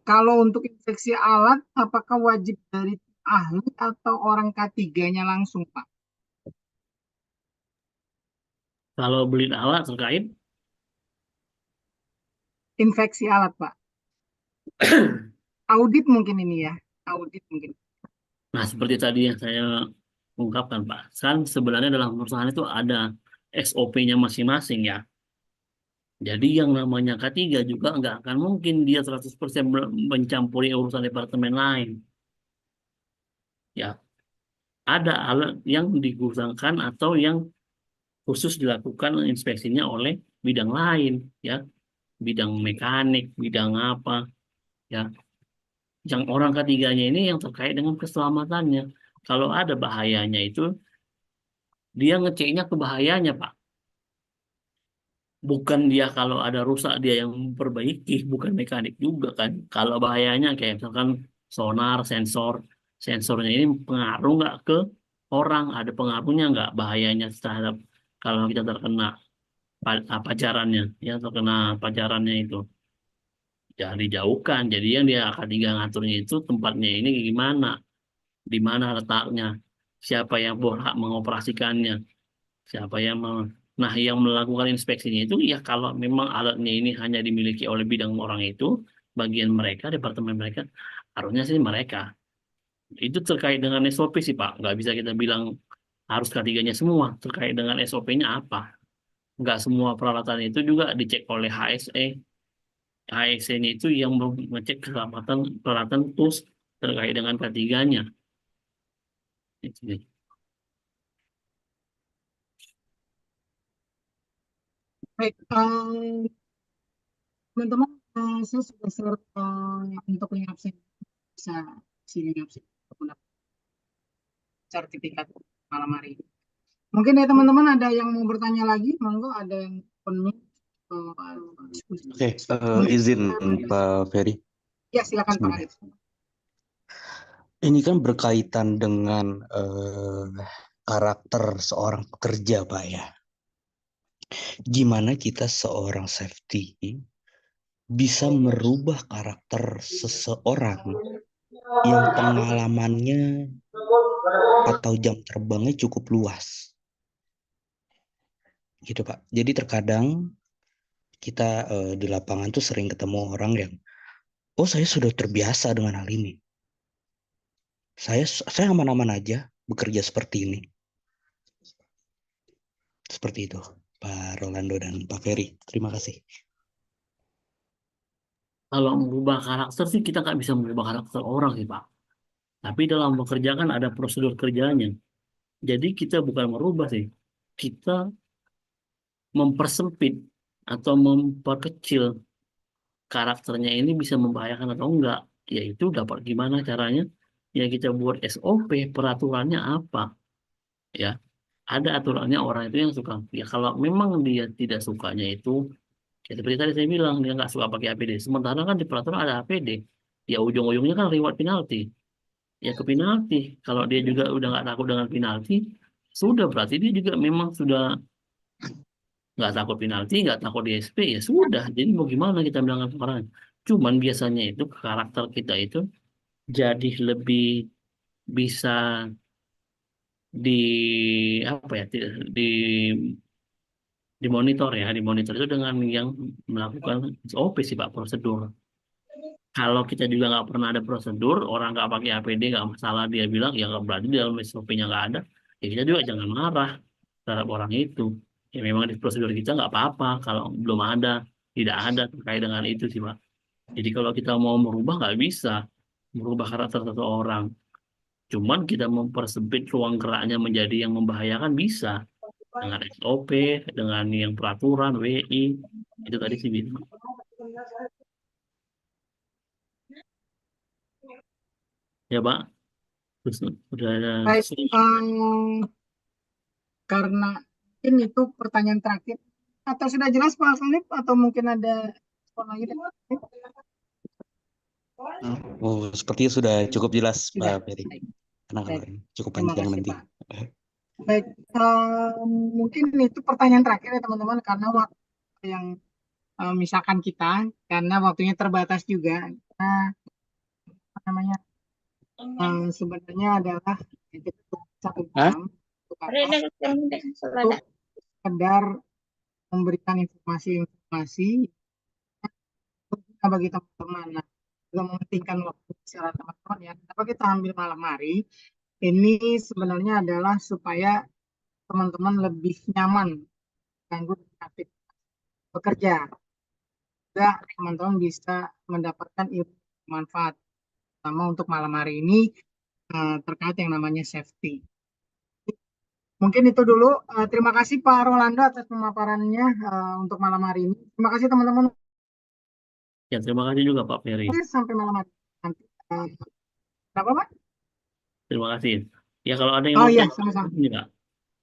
Kalau untuk inspeksi alat, apakah wajib dari ahli atau orang K3-nya langsung, Pak? Kalau beli alat terkait, Infeksi alat, Pak. Audit mungkin ini ya, audit mungkin. nah seperti tadi yang saya ungkapkan Pak, kan sebenarnya dalam perusahaan itu ada SOP-nya masing-masing ya. Jadi yang namanya K3 juga nggak akan mungkin dia 100% mencampuri urusan departemen lain. Ya, ada alat yang digunakan atau yang khusus dilakukan inspeksinya oleh bidang lain, ya, bidang mekanik, bidang apa, ya. Yang orang ketiganya ini yang terkait dengan keselamatannya. Kalau ada bahayanya itu, dia ngeceknya ke bahayanya, Pak. Bukan dia kalau ada rusak dia yang memperbaiki, bukan mekanik juga kan. Kalau bahayanya kayak misalkan sonar, sensor, sensornya ini pengaruh nggak ke orang, ada pengaruhnya nggak bahayanya terhadap kalau kita terkena pajarannya, ya terkena pajarannya itu. Jangan dijauhkan. Jadi yang dia akan tinggal ngaturnya itu tempatnya ini gimana, di mana letaknya, siapa yang berhak mengoperasikannya, siapa yang nah yang melakukan inspeksinya itu ya kalau memang alatnya ini hanya dimiliki oleh bidang orang itu, bagian mereka, departemen mereka, harusnya sih mereka. Itu terkait dengan SOP sih Pak, nggak bisa kita bilang harus ketiganya semua. Terkait dengan SOP-nya apa? nggak semua peralatan itu juga dicek oleh HSE. HSE-nya itu yang mengecek keselamatan peralatan tools terkait dengan ketiganya. Itu sih. Baik, teman-teman, saya sudah share untuk link absen, bisa sini absen untuk mendapat sertifikat malam hari ini. Mungkin ya teman-teman ada yang mau bertanya lagi, monggo ada yang open mic atau diskusi. Oke, izin Pak Ferry. Ya, silakan Pak Sebentar. Arif. Ini kan berkaitan dengan karakter seorang pekerja, Pak ya. Gimana kita seorang safety bisa merubah karakter seseorang yang pengalamannya atau jam terbangnya cukup luas. Gitu, Pak. Jadi terkadang kita di lapangan tuh sering ketemu orang yang, oh saya sudah terbiasa dengan hal ini. Saya aman-aman aja bekerja seperti ini. Seperti itu, Pak Rolando dan Pak Ferry. Terima kasih. Kalau merubah karakter sih kita nggak bisa merubah karakter orang sih Pak. Tapi dalam bekerja kan ada prosedur kerjanya. Jadi kita bukan merubah sih. Kita mempersempit atau memperkecil karakternya ini bisa membahayakan atau enggak. Yaitu dapat gimana caranya? Ya kita buat SOP, peraturannya apa? Ya, ada aturannya orang itu yang suka. Ya kalau memang dia tidak sukanya itu, ya seperti tadi saya bilang, dia nggak suka pakai APD. Sementara kan di peraturan ada APD. Ya ujung-ujungnya kan reward penalti. Ya ke penalti. Kalau dia juga udah nggak takut dengan penalti, sudah berarti dia juga memang sudah nggak takut penalti, nggak takut DSP, ya sudah. Jadi mau gimana kita bilang orang? Cuman biasanya itu karakter kita itu jadi lebih bisa di apa ya di dimonitor ya, dimonitor itu dengan yang melakukan SOP sih Pak, prosedur. Kalau kita juga nggak pernah ada prosedur, orang nggak pakai APD nggak masalah, dia bilang ya nggak berarti di dalam SOP-nya nggak ada, ya kita juga jangan marah terhadap orang itu. Ya memang di prosedur kita nggak apa-apa kalau belum ada, tidak ada terkait dengan itu sih Pak. Jadi kalau kita mau merubah nggak bisa merubah karakter seseorang. Cuman kita mempersempit ruang geraknya menjadi yang membahayakan bisa dengan SOP, dengan yang peraturan WI itu tadi sih bisa. Ya Pak, terus udah ada Baik, karena mungkin itu pertanyaan terakhir. Atau sudah jelas Pak Khalif? Atau mungkin ada respon lagi? Oh, sepertinya sudah cukup jelas, Sudah. Pak Ferry. Baik. Tenang, Baik. cukup Terima panjang kasih nanti. Pak. Baik, mungkin itu pertanyaan terakhir ya teman-teman, karena waktu yang misalkan kita, karena waktunya terbatas juga. Nah, apa namanya, sebenarnya adalah kita 1 jam untuk apa? Untuk sekedar memberikan informasi-informasi bagi teman-teman. Nah, juga mementingkan waktu istirahat teman-teman ya. Kenapa kita ambil malam hari? Ini sebenarnya adalah supaya teman-teman lebih nyaman ganggu aktivitas bekerja. Juga teman-teman bisa mendapatkan ilmu manfaat. Terutama untuk malam hari ini terkait yang namanya safety. Mungkin itu dulu. Terima kasih Pak Rolando atas pemaparannya untuk malam hari ini. Terima kasih teman-teman. Ya terima kasih juga Pak Ferry. Sampai malam hari nanti. Apa Pak? Terima kasih. Ya kalau ada yang Oh mau iya, tanya, sama-sama. ini Pak.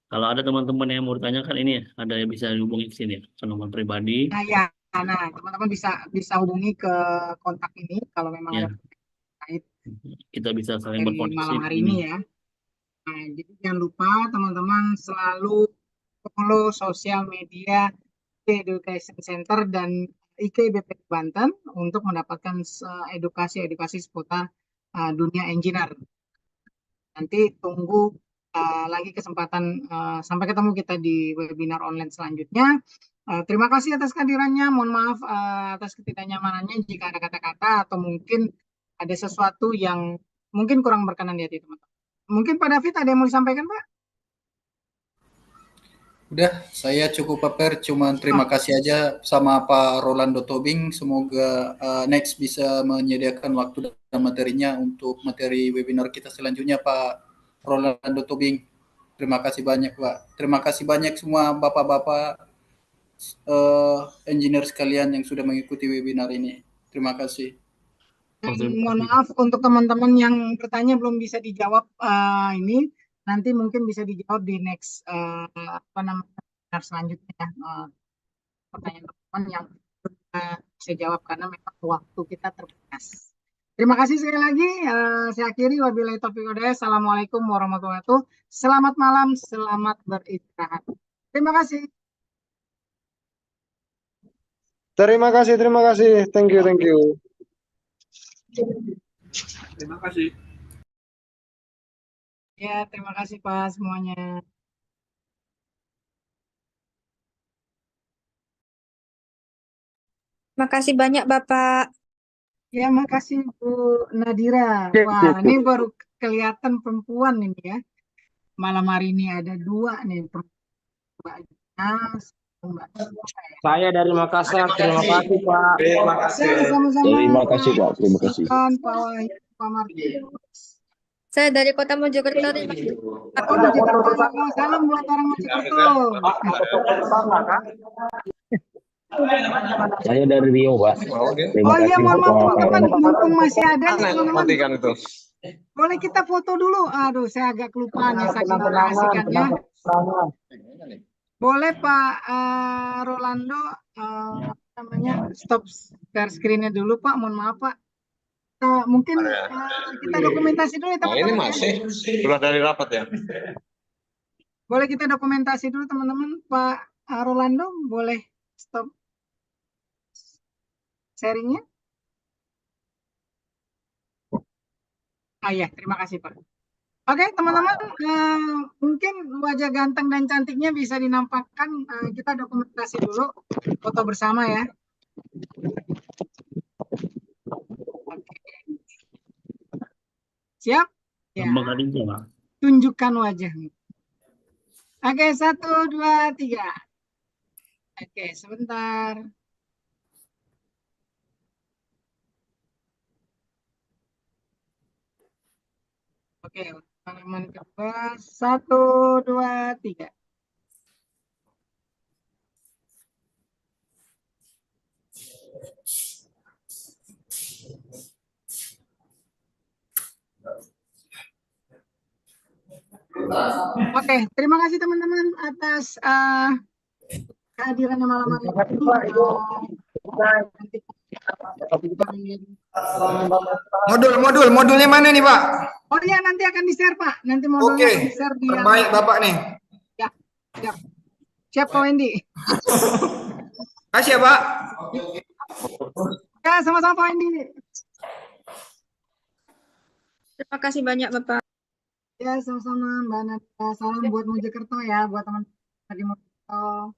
Kalau ada teman-teman yang mau ditanyakan ini ada yang bisa dihubungi ke sini ya, ke nomor pribadi. Nah ya, nah teman-teman bisa bisa hubungi ke kontak ini kalau memang Ya, ada terkait kita bisa saling dari berkoneksi malam di hari sini. ini ya. Nah, jadi jangan lupa teman-teman selalu follow sosial media Education Center dan IKBP Banten untuk mendapatkan edukasi-edukasi seputar dunia engineer. Nanti tunggu lagi kesempatan sampai ketemu kita di webinar online selanjutnya. Terima kasih atas kehadirannya. Mohon maaf atas ketidaknyamanannya jika ada kata-kata atau mungkin ada sesuatu yang mungkin kurang berkenan di hati teman-teman. Mungkin Pak David ada yang mau disampaikan, Pak? Udah, saya cukup paper, cuman terima kasih aja sama Pak Rolando Tobing. Semoga next bisa menyediakan waktu dan materinya untuk materi webinar kita selanjutnya, Pak Rolando Tobing. Terima kasih banyak, Pak. Terima kasih banyak semua Bapak-bapak engineer sekalian yang sudah mengikuti webinar ini. Terima kasih. Dan Terima mohon kasih. maaf untuk teman-teman yang bertanya belum bisa dijawab ini, nanti mungkin bisa dijawab di next apa namanya webinar selanjutnya ya. Pertanyaan teman-teman yang bisa jawab karena memang waktu kita terbatas. Terima kasih sekali lagi. Saya akhiri wabillahi taufiq wal hidayah. Assalamualaikum warahmatullahi wabarakatuh. Selamat malam, selamat beristirahat. Terima kasih. Terima kasih, terima kasih. Thank you, thank you. Terima kasih. Ya, terima kasih Pak semuanya. Terima kasih banyak Bapak. Ya, makasih Bu Nadira. Wah, ini baru kelihatan perempuan ini ya. Malam hari ini ada dua nih perempuan. Mbak. Saya dari Makassar. Terima kasih, Pak. Terima kasih. Ya, sama-sama. Terima kasih, Pak. Terima kasih. Pak Wahyu, Pak Martinus. Saya dari Kota Mojokerto. Oh, Mojokerto. Oh, salam buat orang Mojokerto. Saya dari Rio, Pak. Terima Oh iya, kasih. mohon maaf Wah, teman-teman, mumpung masih ada nih teman-teman. Matikan itu. Boleh kita foto dulu? Aduh, saya agak kelupaan ya saking terasikannya. Boleh Pak Rolando apa namanya stop share screen-nya dulu Pak. Mohon maaf Pak. Mungkin kita dokumentasi dulu ya Oh, ini teman-teman. masih keluar dari rapat ya. Boleh kita dokumentasi dulu teman-teman. Pak Rolando boleh stop sharingnya? Ah ya, terima kasih Pak. Oke teman-teman, mungkin wajah ganteng dan cantiknya bisa dinampakkan. Kita dokumentasi dulu foto bersama ya. Oke. Siap? Ya, Tambah kali aja, Pak. tunjukkan wajahnya. Oke, 1, 2, 3. Oke, sebentar. Oke, halaman kedua. 1, 2, 3. Oke, terima kasih teman-teman atas kehadirannya malam hari ini. Modulnya mana nih, Pak? Oh iya, nanti akan di-share Pak. Nanti modulnya Oke, akan di-share di terbaik Bapak nih. Ya, siap. Siap Pak Wendy. Kasih ya, Pak. Ya, sama-sama Pak Wendy. Terima kasih banyak Bapak. Ya, sama-sama Mbak Nada. Salam buat Mojokerto ya, buat teman-teman di Mojokerto.